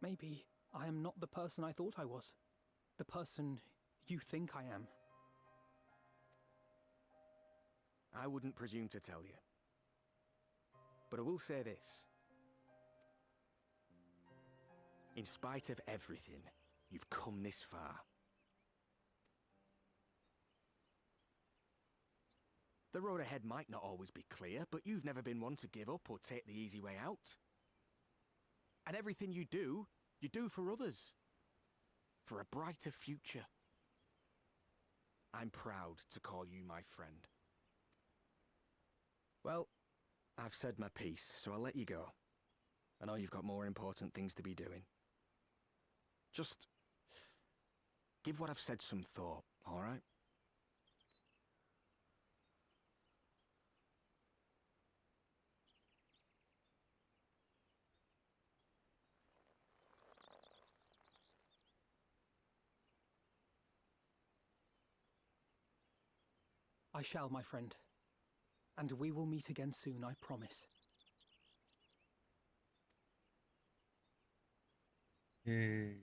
Maybe I am not the person I thought I was. The person you think I am. I wouldn't presume to tell you. But I will say this. In spite of everything, you've come this far. The road ahead might not always be clear, but you've never been one to give up or take the easy way out. And everything you do for others. For a brighter future. I'm proud to call you my friend. Well, I've said my piece, so I'll let you go. I know you've got more important things to be doing. Just give what I've said some thought, all right? I shall, my friend. And we will meet again soon, I promise. Yay.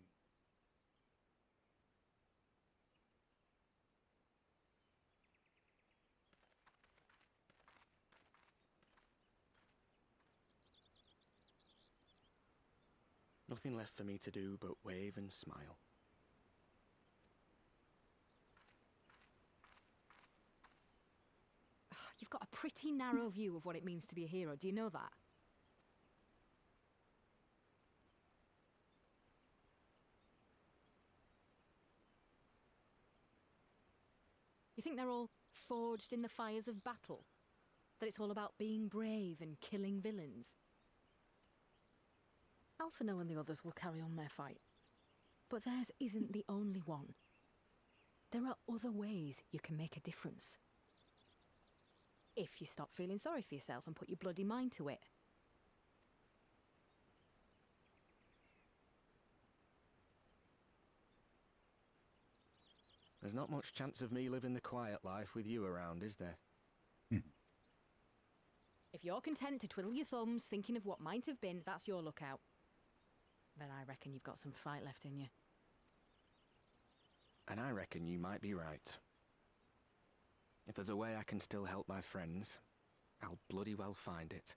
Nothing left for me to do but wave and smile. You've got a pretty narrow view of what it means to be a hero. Do you know that? You think they're all forged in the fires of battle? That it's all about being brave and killing villains? Alphino and the others will carry on their fight. But theirs isn't the only one. There are other ways you can make a difference. If you stop feeling sorry for yourself and put your bloody mind to it. There's not much chance of me living the quiet life with you around, is there? If you're content to twiddle your thumbs thinking of what might have been, that's your lookout. But I reckon you've got some fight left in you. And I reckon you might be right. If there's a way I can still help my friends, I'll bloody well find it.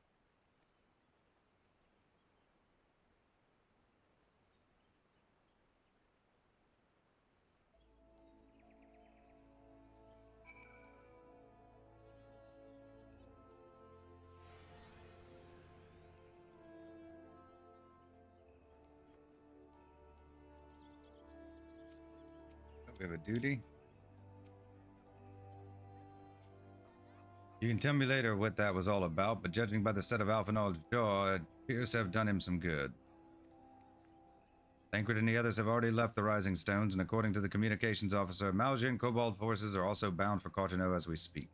We have a duty. You can tell me later what that was all about, but judging by the set of Alphanol's jaw, it appears to have done him some good. Tancred and the others have already left the Rising Stones, and according to the communications officer, Malgian Cobalt forces are also bound for Carteneau as we speak.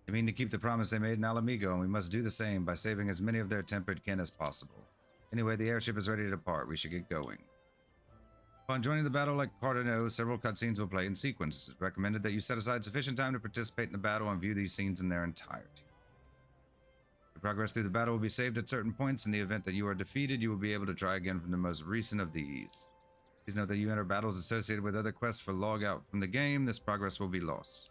They mean to keep the promise they made in Alamigo, and we must do the same by saving as many of their tempered kin as possible. Anyway, the airship is ready to depart. We should get going. Upon joining the battle at Carteneau, several cutscenes will play in sequence. It's recommended that you set aside sufficient time to participate in the battle and view these scenes in their entirety. The progress through the battle will be saved at certain points. In the event that you are defeated, you will be able to try again from the most recent of these. Please note that you enter battles associated with other quests for log out from the game. This progress will be lost.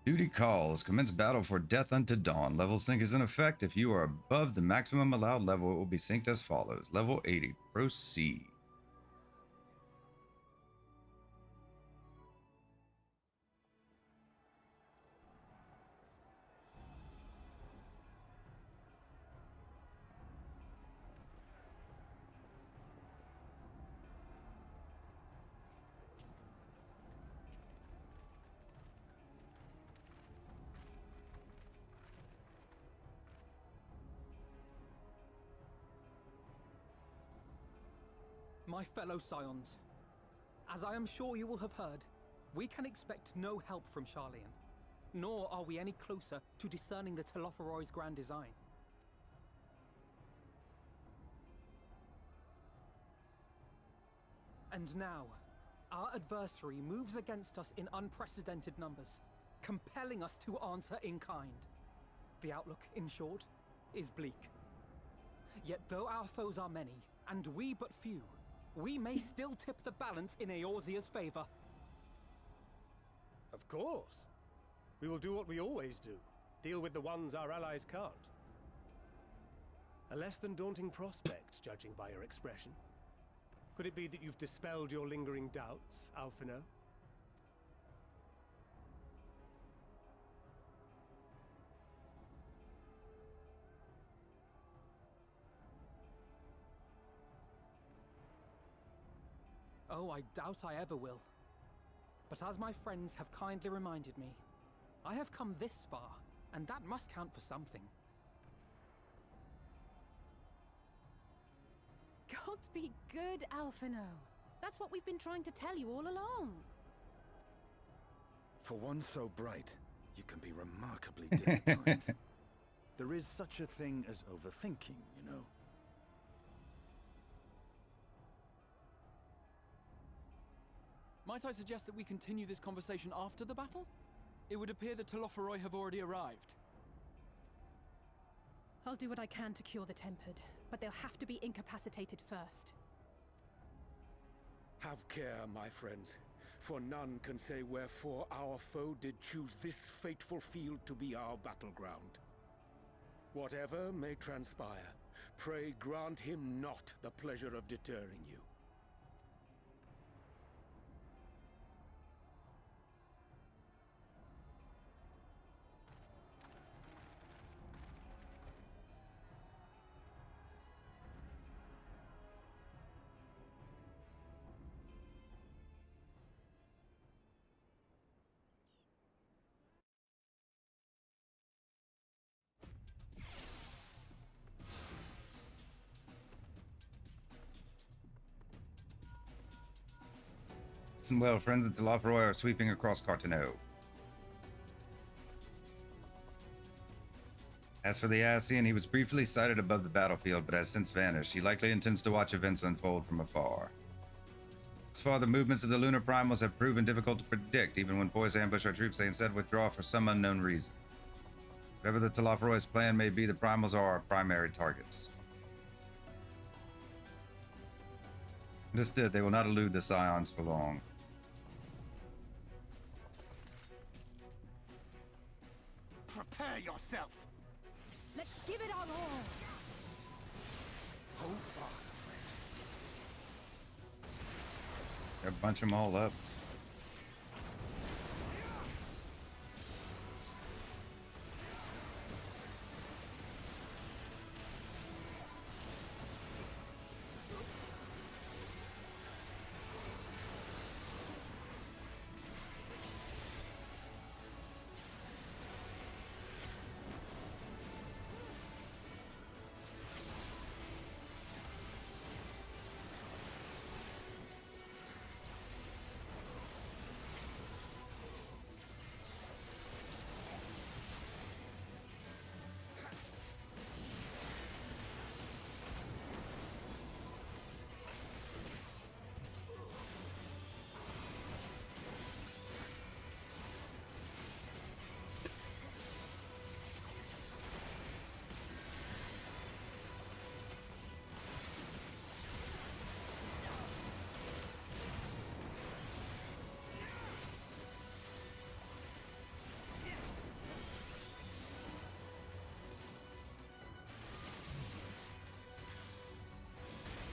Duty calls. Commence battle for Death Unto Dawn. Level sync is in effect. If you are above the maximum allowed level, it will be synced as follows. Level 80. Proceed. My fellow Scions, as I am sure you will have heard, we can expect no help from Sharlayan, nor are we any closer to discerning the Telophoroi's grand design. And now, our adversary moves against us in unprecedented numbers, compelling us to answer in kind. The outlook, in short, is bleak. Yet though our foes are many, and we but few, we may still tip the balance in Eorzea's favor. Of course. We will do what we always do. Deal with the ones our allies can't. A less than daunting prospect, judging by your expression. Could it be that you've dispelled your lingering doubts, Alphino? Oh, I doubt I ever will. But as my friends have kindly reminded me, I have come this far, and that must count for something. Gods be good, Alphino. That's what we've been trying to tell you all along. For one so bright, you can be remarkably dim at times. There is such a thing as overthinking, you know. Might I suggest that we continue this conversation after the battle? It would appear that Telophoroi have already arrived. I'll do what I can to cure the Tempered, but they'll have to be incapacitated first. Have care, my friends, for none can say wherefore our foe did choose this fateful field to be our battleground. Whatever may transpire, pray grant him not the pleasure of deterring you. Listen well, friends, the Telophoroi are sweeping across Carteneau. As for the Ascian, he was briefly sighted above the battlefield, but has since vanished. He likely intends to watch events unfold from afar. Thus far, the movements of the lunar primals have proven difficult to predict, even when boys ambush our troops, they instead withdraw for some unknown reason. Whatever the Telophoroid's plan may be, the primals are our primary targets. Understood, they will not elude the Scions for long. Prepare yourself! Let's give it our all! Hold fast, friends. Gotta bunch them all up.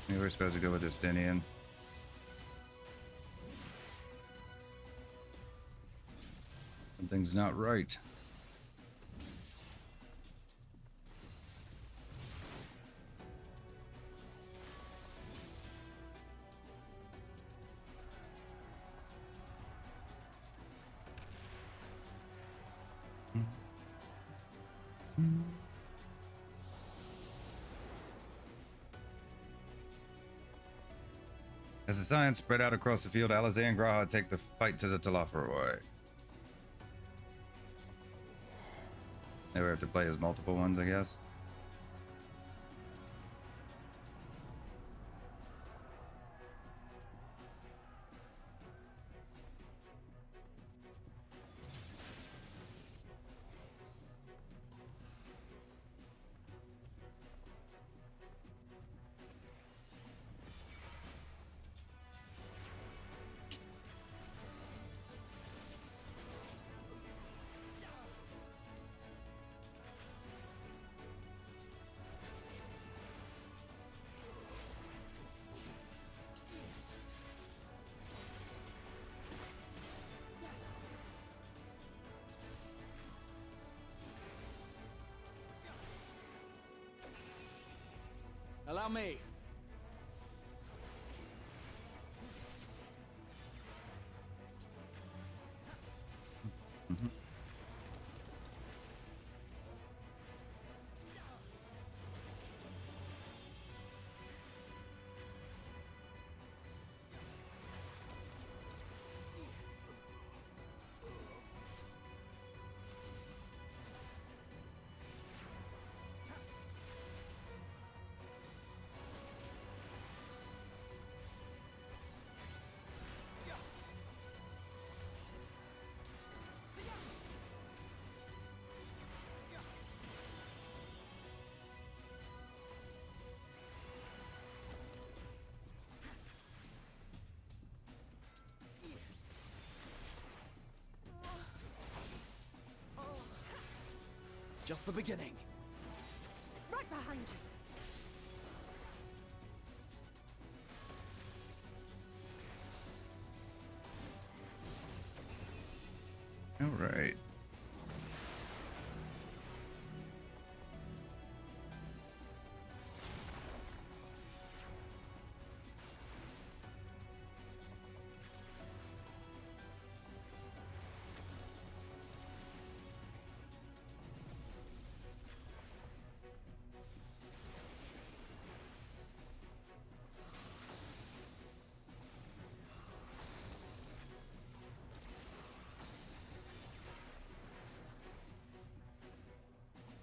Maybe we're supposed to go with Justinian. Something's not right. As the Scions spread out across the field, Alizé and Graha take the fight to the Telophoroi. Now we have to play as multiple ones, I guess. Allow me. Just the beginning. Right behind you. All right.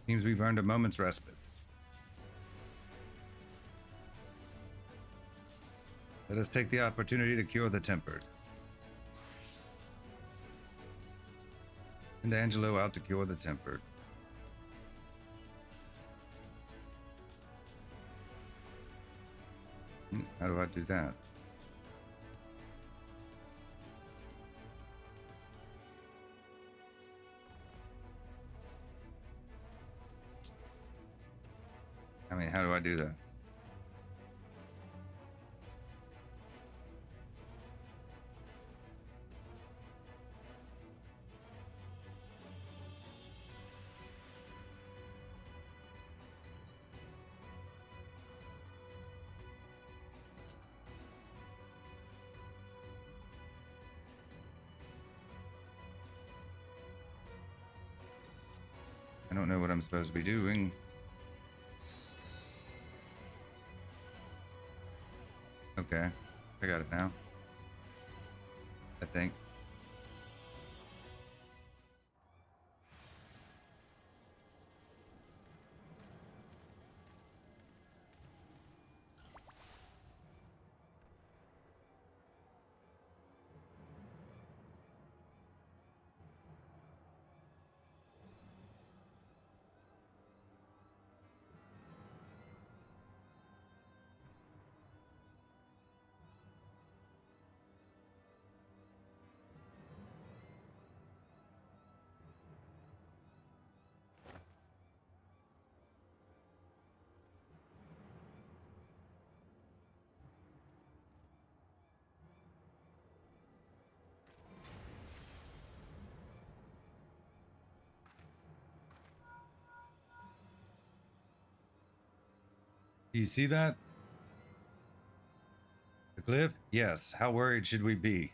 Seems we've earned a moment's respite. Let us take the opportunity to cure the tempered. Send Angelo out to cure the tempered. How do I do that? I mean, how do I do that? I don't know what I'm supposed to be doing. Okay, I got it now. I think. Do you see that? The glyph? Yes. How worried should we be?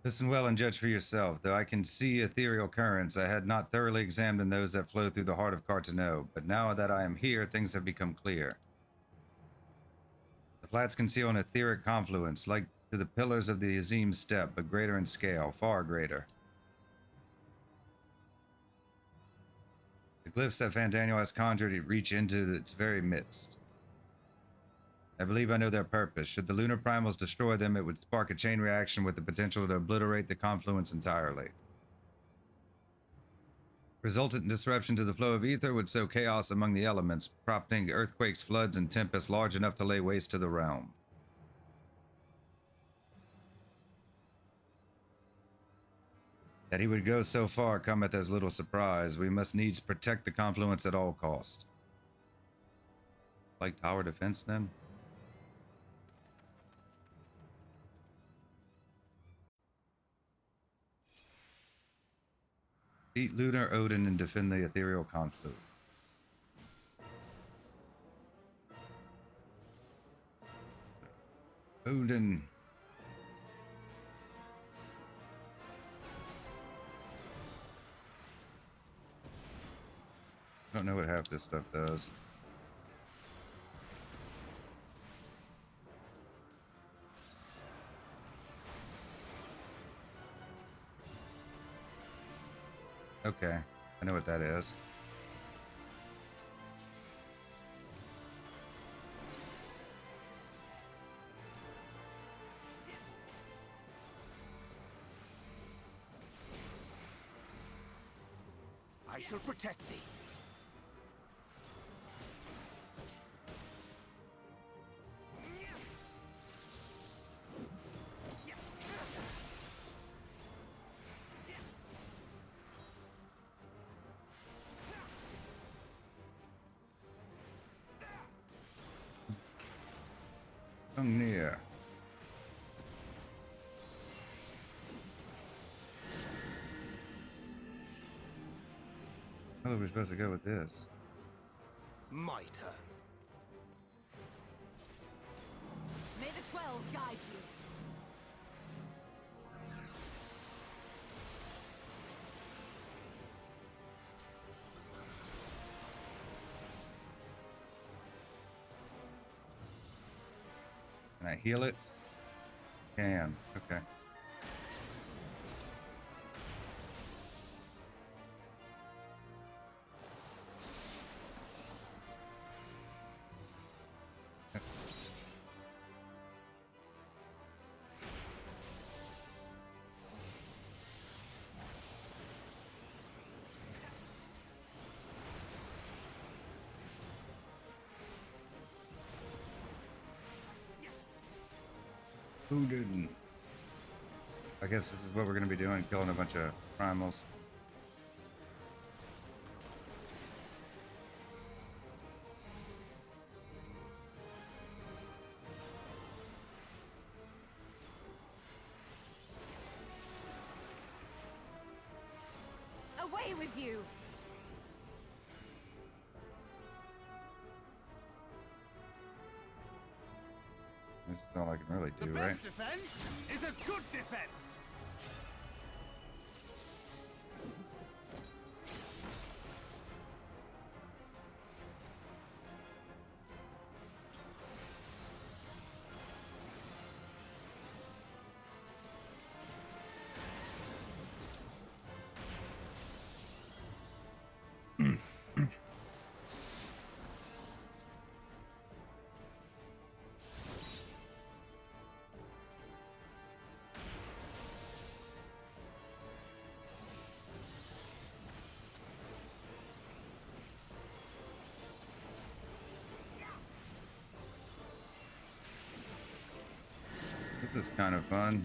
Listen well and judge for yourself. Though I can see ethereal currents, I had not thoroughly examined those that flow through the heart of Cartano. But now that I am here, things have become clear. The flats conceal an etheric confluence, like to the pillars of the Azim Step, but greater in scale, far greater. The glyphs that Fandaniel has conjured reach into its very midst. I believe I know their purpose. Should the lunar primals destroy them, it would spark a chain reaction with the potential to obliterate the confluence entirely. Resultant disruption to the flow of ether would sow chaos among the elements, prompting earthquakes, floods, and tempests large enough to lay waste to the realm. That he would go so far cometh as little surprise. We must needs protect the confluence at all cost. Like tower defense, then? Beat Lunar Odin and defend the ethereal confluence. Odin. I don't know what half this stuff does. Okay, I know what that is. I shall protect thee. Come near. How are we supposed to go with this? My turn. May the 12 guide you. Can I heal it? Can. Okay. Who didn't? I guess this is what we're gonna be doing, killing a bunch of primals. Away with you! This is all I can really do, The right? best defense is a good defense. This is kind of fun.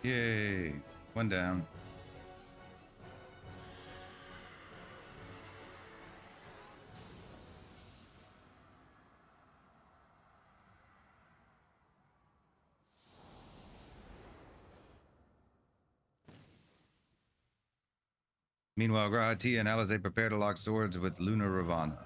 Yay, one down. Meanwhile, Grahatia and Alizé prepare to lock swords with Luna Ravana.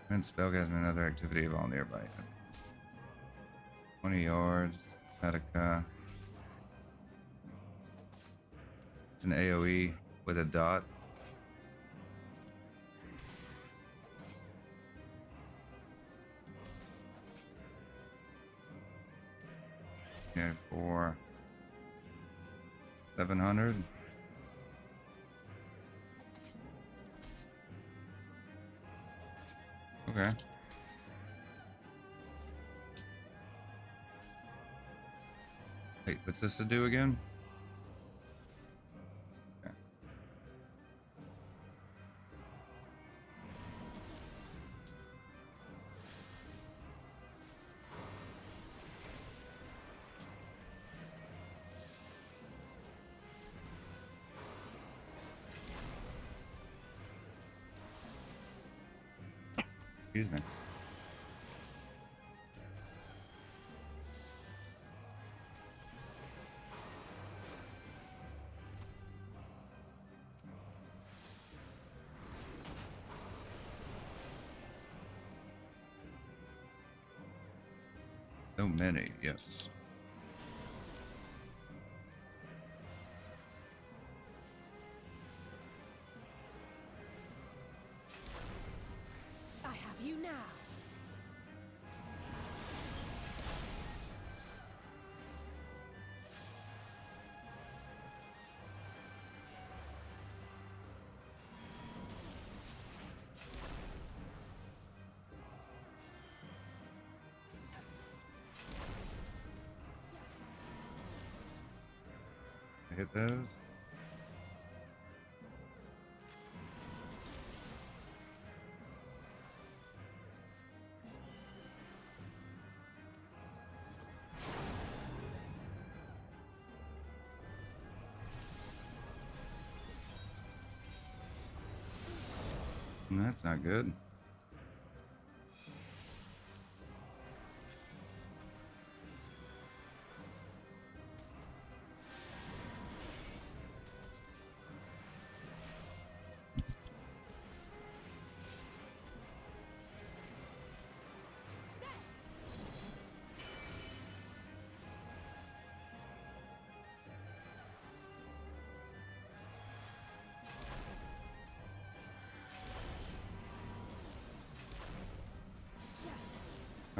And spellcasting another activity of all nearby. 20 yards. Attica. It's an AoE with a dot. Okay, for 700. Okay. Wait, what's this to do again? Okay. Excuse me. So many, yes. I have you now. Hit those. That's not good.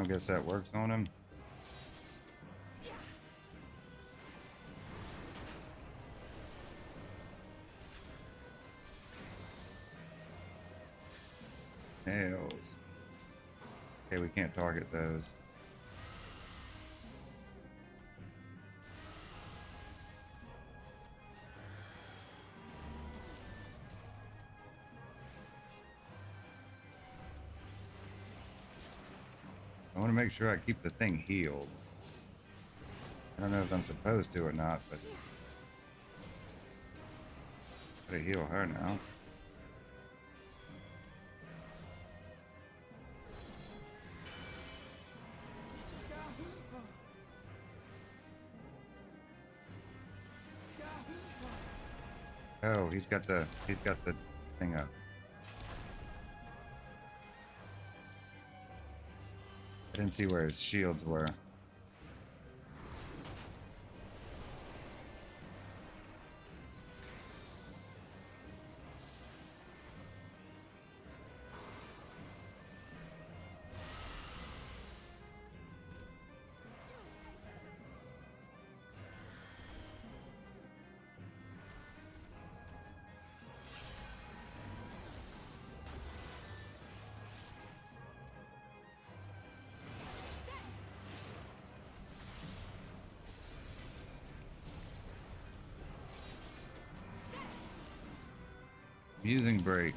I guess that works on him. Nails. Okay, we can't target those. I want to make sure I keep the thing healed. I don't know if I'm supposed to or not, but gotta heal her now. Oh, he's got the thing up. I didn't see where his shields were. Using break.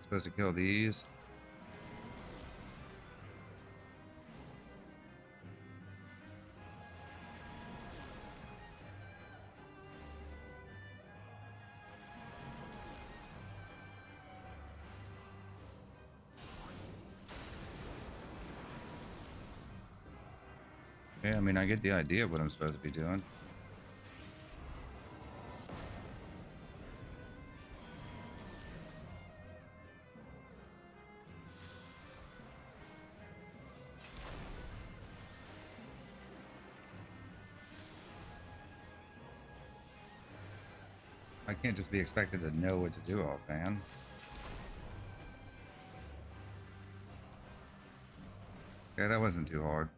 Supposed to kill these. Yeah, I mean, I get the idea of what I'm supposed to be doing. I can't just be expected to know what to do offhand. Yeah, that wasn't too hard.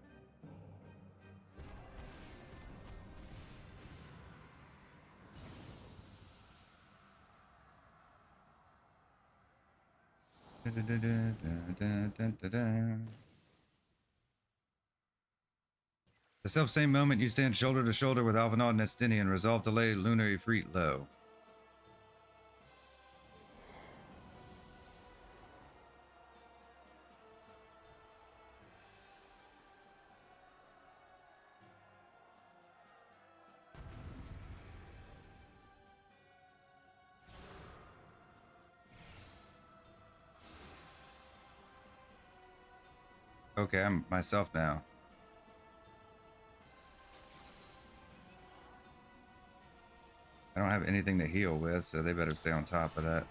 The self-same moment you stand shoulder to shoulder with Alvanad and Estinian, resolve to lay Lunar Ifrit low. Okay, I'm myself now. I don't have anything to heal with, so they better stay on top of that.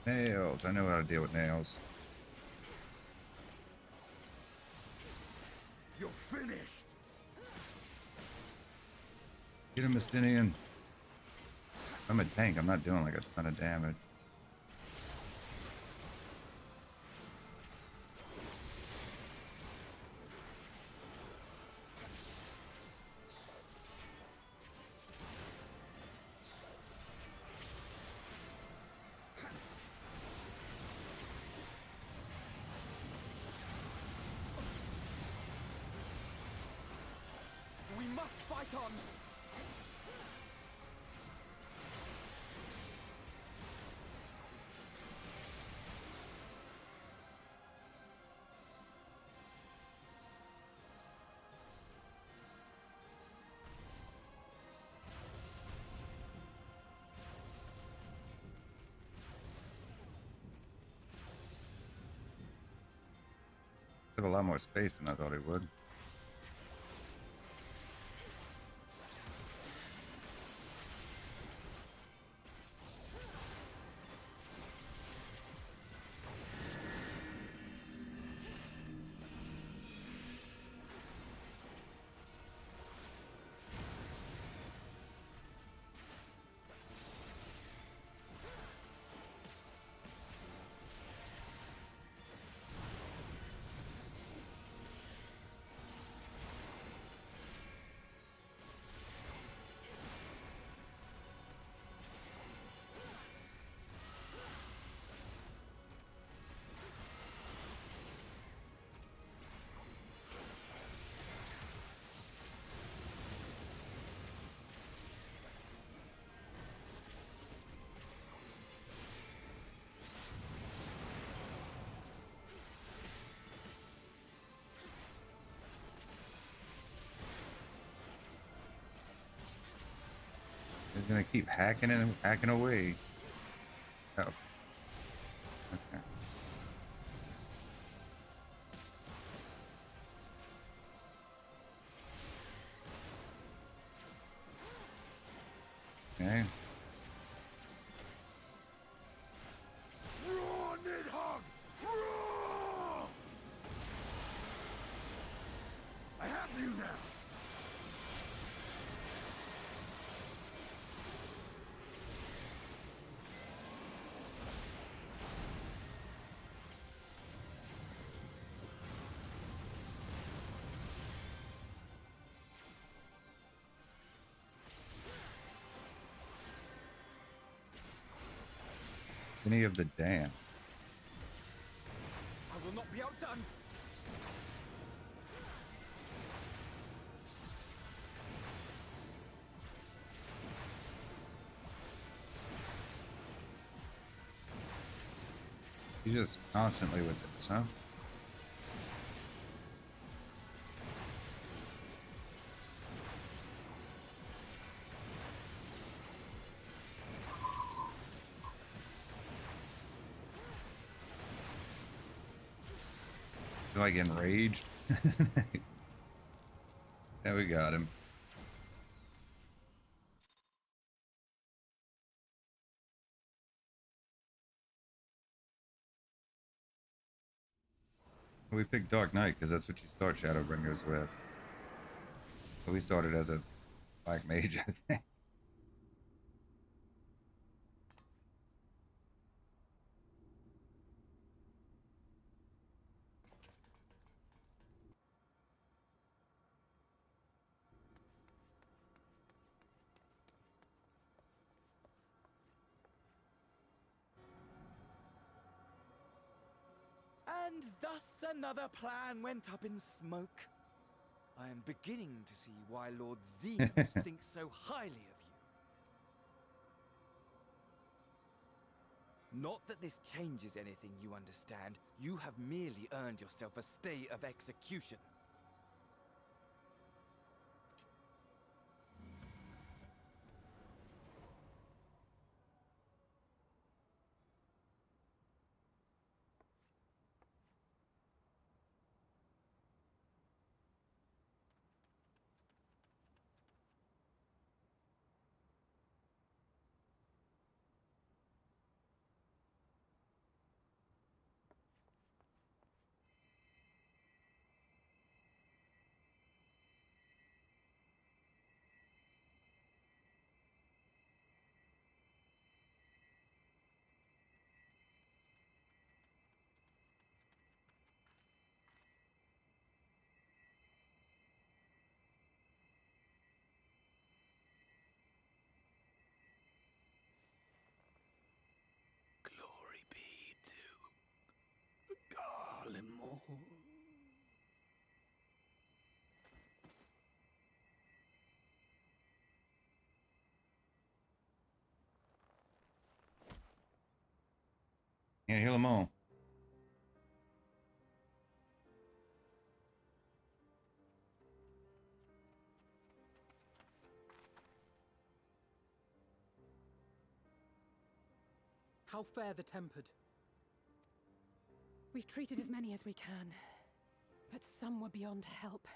Nails. I know how to deal with nails. You're finished. Get him, Estinian. I'm a tank. I'm not doing like a ton of damage. We must fight on! have a lot more space than I thought he would. He's gonna keep hacking and hacking away. Oh. Okay. Okay. Roar, Nidhogg! Roar! I have you now! Any of the dam. I will not be outdone. He's just constantly with this, huh? Like enraged. Yeah, we got him. We picked Dark Knight because that's what you start Shadowbringers with. But we started as a Black Mage, I think. And thus another plan went up in smoke. I am beginning to see why Lord Xenos thinks so highly of you. Not that this changes anything, you understand. You have merely earned yourself a stay of execution. Glory be to Garlemore. Can't heal them all. How fare the tempered? We've treated as many as we can. But some were beyond help.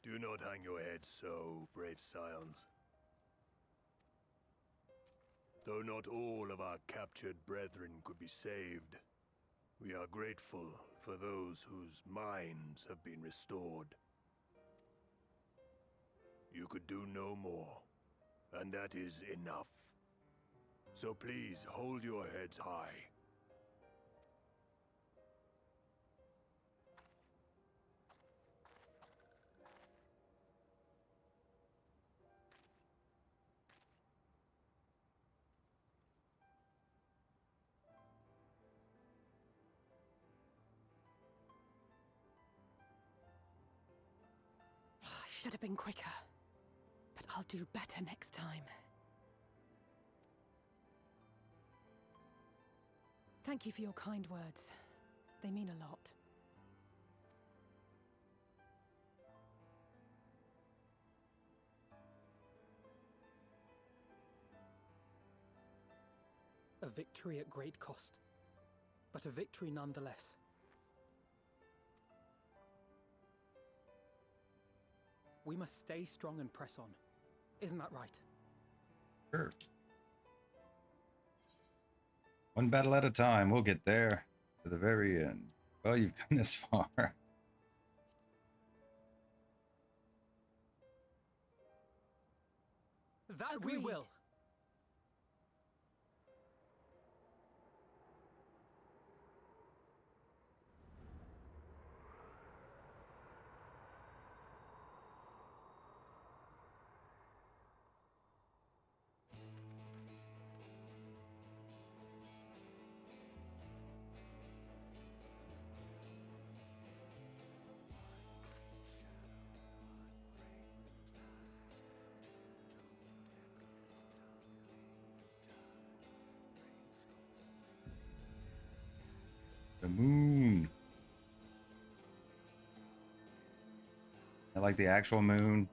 Do not hang your heads so, brave scions. Though not all of our captured brethren could be saved, we are grateful for those whose minds have been restored. You could do no more, and that is enough. So please hold your heads high. Should have been quicker. But I'll do better next time. Thank you for your kind words. They mean a lot. A victory at great cost, but a victory nonetheless. We must stay strong and press on. Isn't that right? Sure. One battle at a time. We'll get there to the very end. Well, you've come this far. That we will. The moon. I like the actual moon.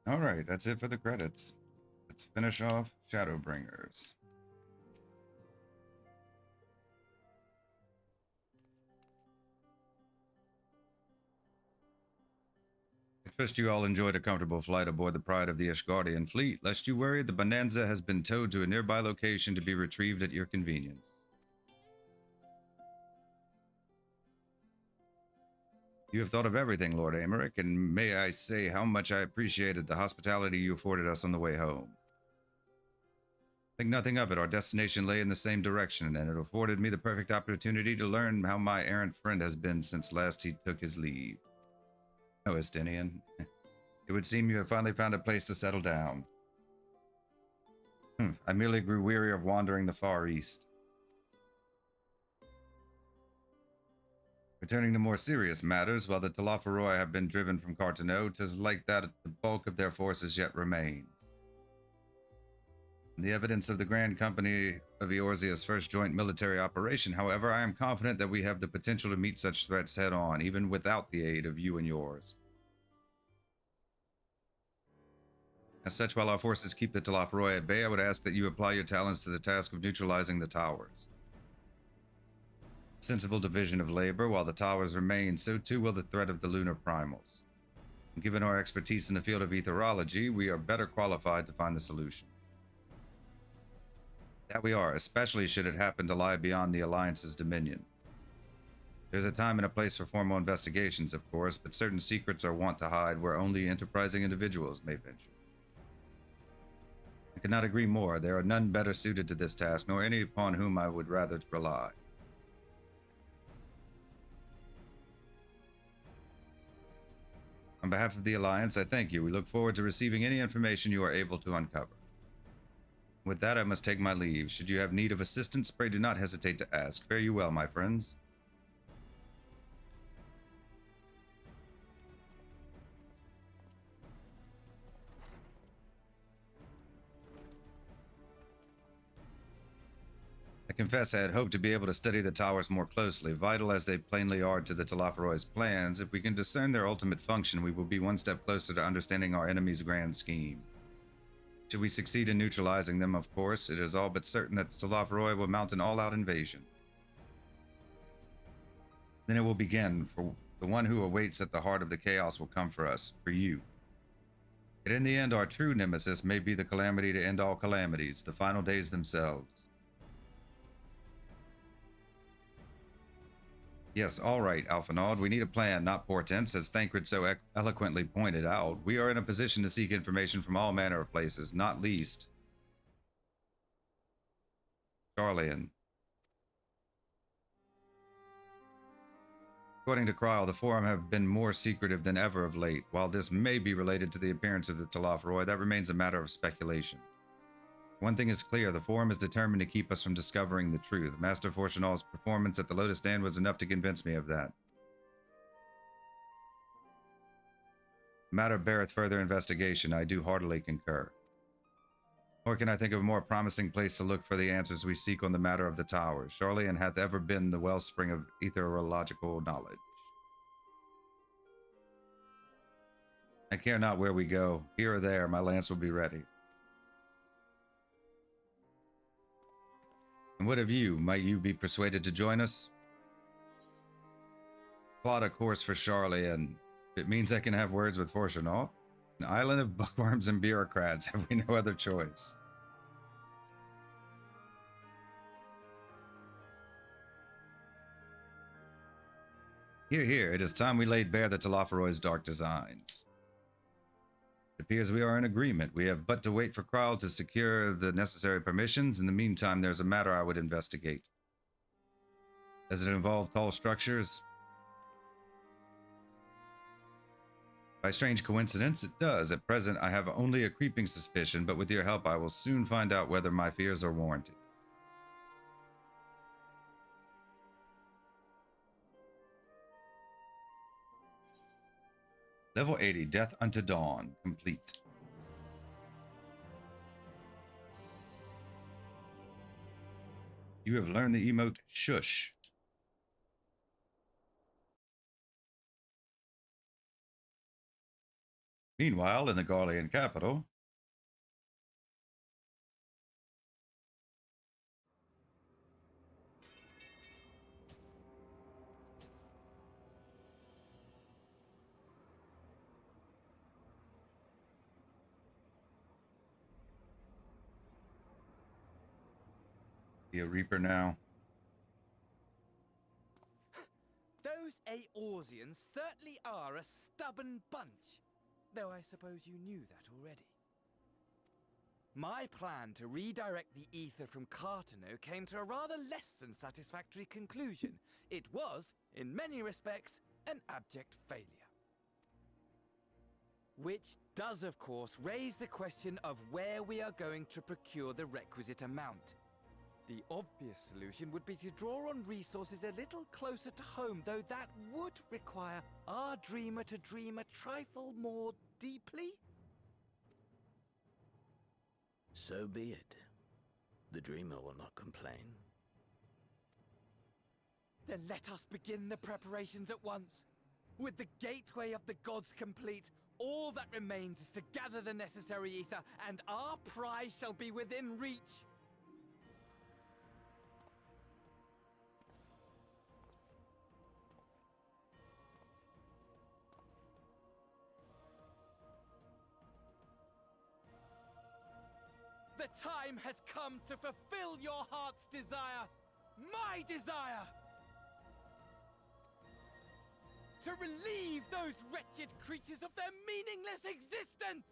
All right, that's it for the credits. Let's finish off Shadowbringers. I trust you all enjoyed a comfortable flight aboard the Pride of the Ishgardian fleet. Lest you worry, the Bonanza has been towed to a nearby location to be retrieved at your convenience. You have thought of everything, Lord Amaric, and may I say how much I appreciated the hospitality you afforded us on the way home. Think nothing of it, our destination lay in the same direction, and it afforded me the perfect opportunity to learn how my errant friend has been since last he took his leave. Oh, Estinian, it would seem you have finally found a place to settle down. I merely grew weary of wandering the Far East. Returning to more serious matters, while the Talafaroi have been driven from Cartano, 'tis like that the bulk of their forces yet remain. In the evidence of the Grand Company of Eorzea's first joint military operation, however, I am confident that we have the potential to meet such threats head-on, even without the aid of you and yours. As such, while our forces keep the Talafaroi at bay, I would ask that you apply your talents to the task of neutralizing the towers. Sensible division of labor, while the towers remain, so too will the threat of the lunar primals. Given our expertise in the field of etherology, we are better qualified to find the solution. That we are, especially should it happen to lie beyond the Alliance's dominion. There's a time and a place for formal investigations, of course, but certain secrets are wont to hide where only enterprising individuals may venture. I could not agree more. There are none better suited to this task, nor any upon whom I would rather rely. On behalf of the Alliance, I thank you. We look forward to receiving any information you are able to uncover. With that, I must take my leave. Should you have need of assistance, pray do not hesitate to ask. Fare you well, my friends. I confess I had hoped to be able to study the towers more closely. Vital as they plainly are to the Talafaroi's plans, if we can discern their ultimate function, we will be one step closer to understanding our enemy's grand scheme. Should we succeed in neutralizing them, of course, it is all but certain that the Talafaroi will mount an all-out invasion. Then it will begin, for the one who awaits at the heart of the chaos will come for us, for you. Yet in the end, our true nemesis may be the calamity to end all calamities, the final days themselves. Yes, all right, Alphinaud. We need a plan, not portents, as Thancred so eloquently pointed out. We are in a position to seek information from all manner of places, not least Sharlayan. According to Kryl, the Forum have been more secretive than ever of late. While this may be related to the appearance of the Talafaroi, that remains a matter of speculation. One thing is clear, the Forum is determined to keep us from discovering the truth. Master Fortunal's performance at the Lotus Stand was enough to convince me of that. The matter beareth further investigation, I do heartily concur. Nor can I think of a more promising place to look for the answers we seek on the matter of the towers. Sharlayan hath ever been the wellspring of etherological knowledge. I care not where we go. Here or there, my lance will be ready. And what of you? Might you be persuaded to join us? Plot a course for Sharlayan. If it means I can have words with Fortunal. An island of bookworms and bureaucrats. Have we no other choice? Here, here. It is time we laid bare the Talafaroi's dark designs. It appears we are in agreement. We have but to wait for Kryl to secure the necessary permissions. In the meantime, there's a matter I would investigate. Does it involve tall structures? By strange coincidence, it does. At present, I have only a creeping suspicion, but with your help, I will soon find out whether my fears are warranted. Level 80, Death Unto Dawn, complete. You have learned the emote Shush. Meanwhile, in the Garlean capital, be a Reaper now. Those Eorzeans certainly are a stubborn bunch, though I suppose you knew that already. My plan to redirect the ether from Cartano came to a rather less than satisfactory conclusion. It was, in many respects, an abject failure. Which does, of course, raise the question of where we are going to procure the requisite amount. The obvious solution would be to draw on resources a little closer to home, though that would require our dreamer to dream a trifle more deeply. So be it. The dreamer will not complain. Then let us begin the preparations at once. With the gateway of the gods complete, all that remains is to gather the necessary ether, and our prize shall be within reach. The time has come to fulfill your heart's desire, my desire! To relieve those wretched creatures of their meaningless existence!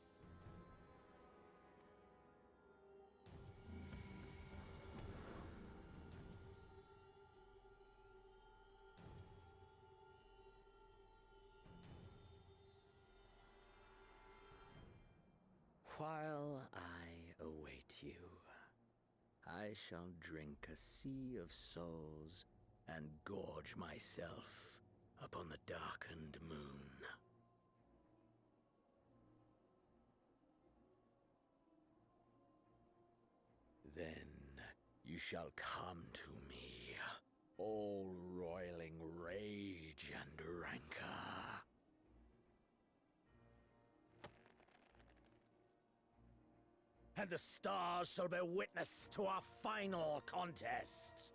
While I await you, I shall drink a sea of souls and gorge myself upon the darkened moon. Then you shall come to me, all roiling rage and rancor. And the stars shall bear witness to our final contest.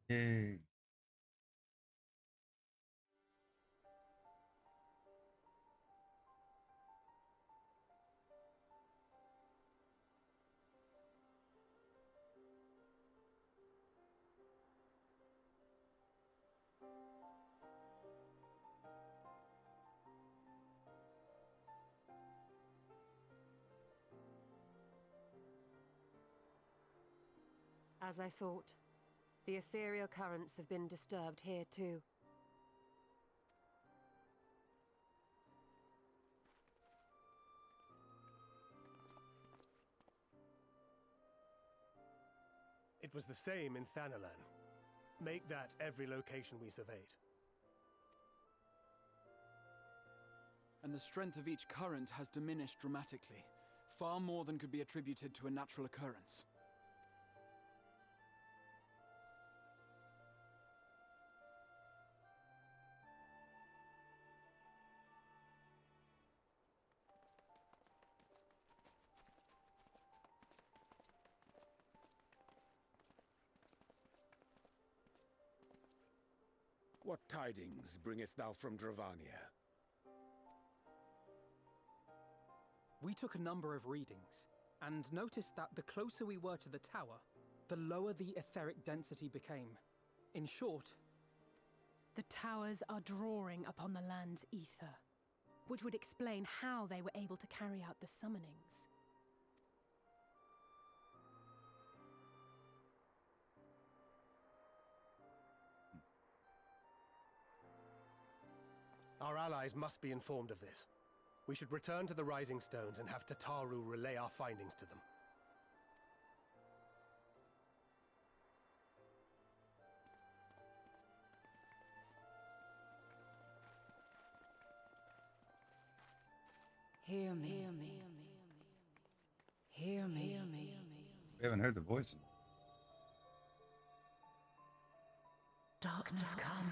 Yay. As I thought, the ethereal currents have been disturbed here too. It was the same in Thanalan. Make that every location we surveyed. And the strength of each current has diminished dramatically, far more than could be attributed to a natural occurrence. What tidings bringest thou from Dravania? We took a number of readings, and noticed that the closer we were to the tower, the lower the etheric density became. In short, the towers are drawing upon the land's ether, which would explain how they were able to carry out the summonings. Our allies must be informed of this. We should return to the Rising Stones and have Tataru relay our findings to them. Hear me. Hear me. Hear me. haven't heard the voice. Darkness comes,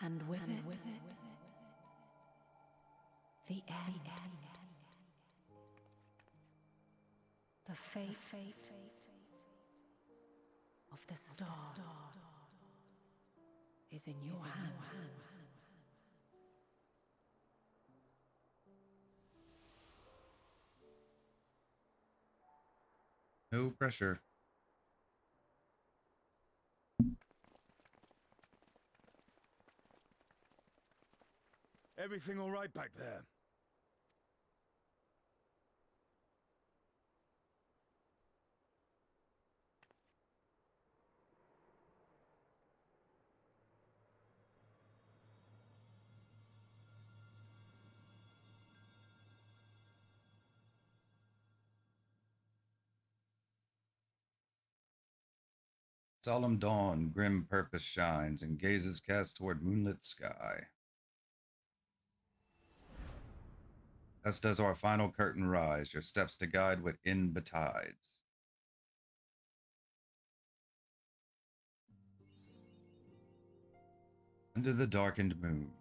and with it, the end. The fate of the star is in your hands. No pressure. Everything all right back there? Solemn dawn, grim purpose shines, and gazes cast toward moonlit sky. Thus does our final curtain rise, your steps to guide what in betides. Under the darkened moon,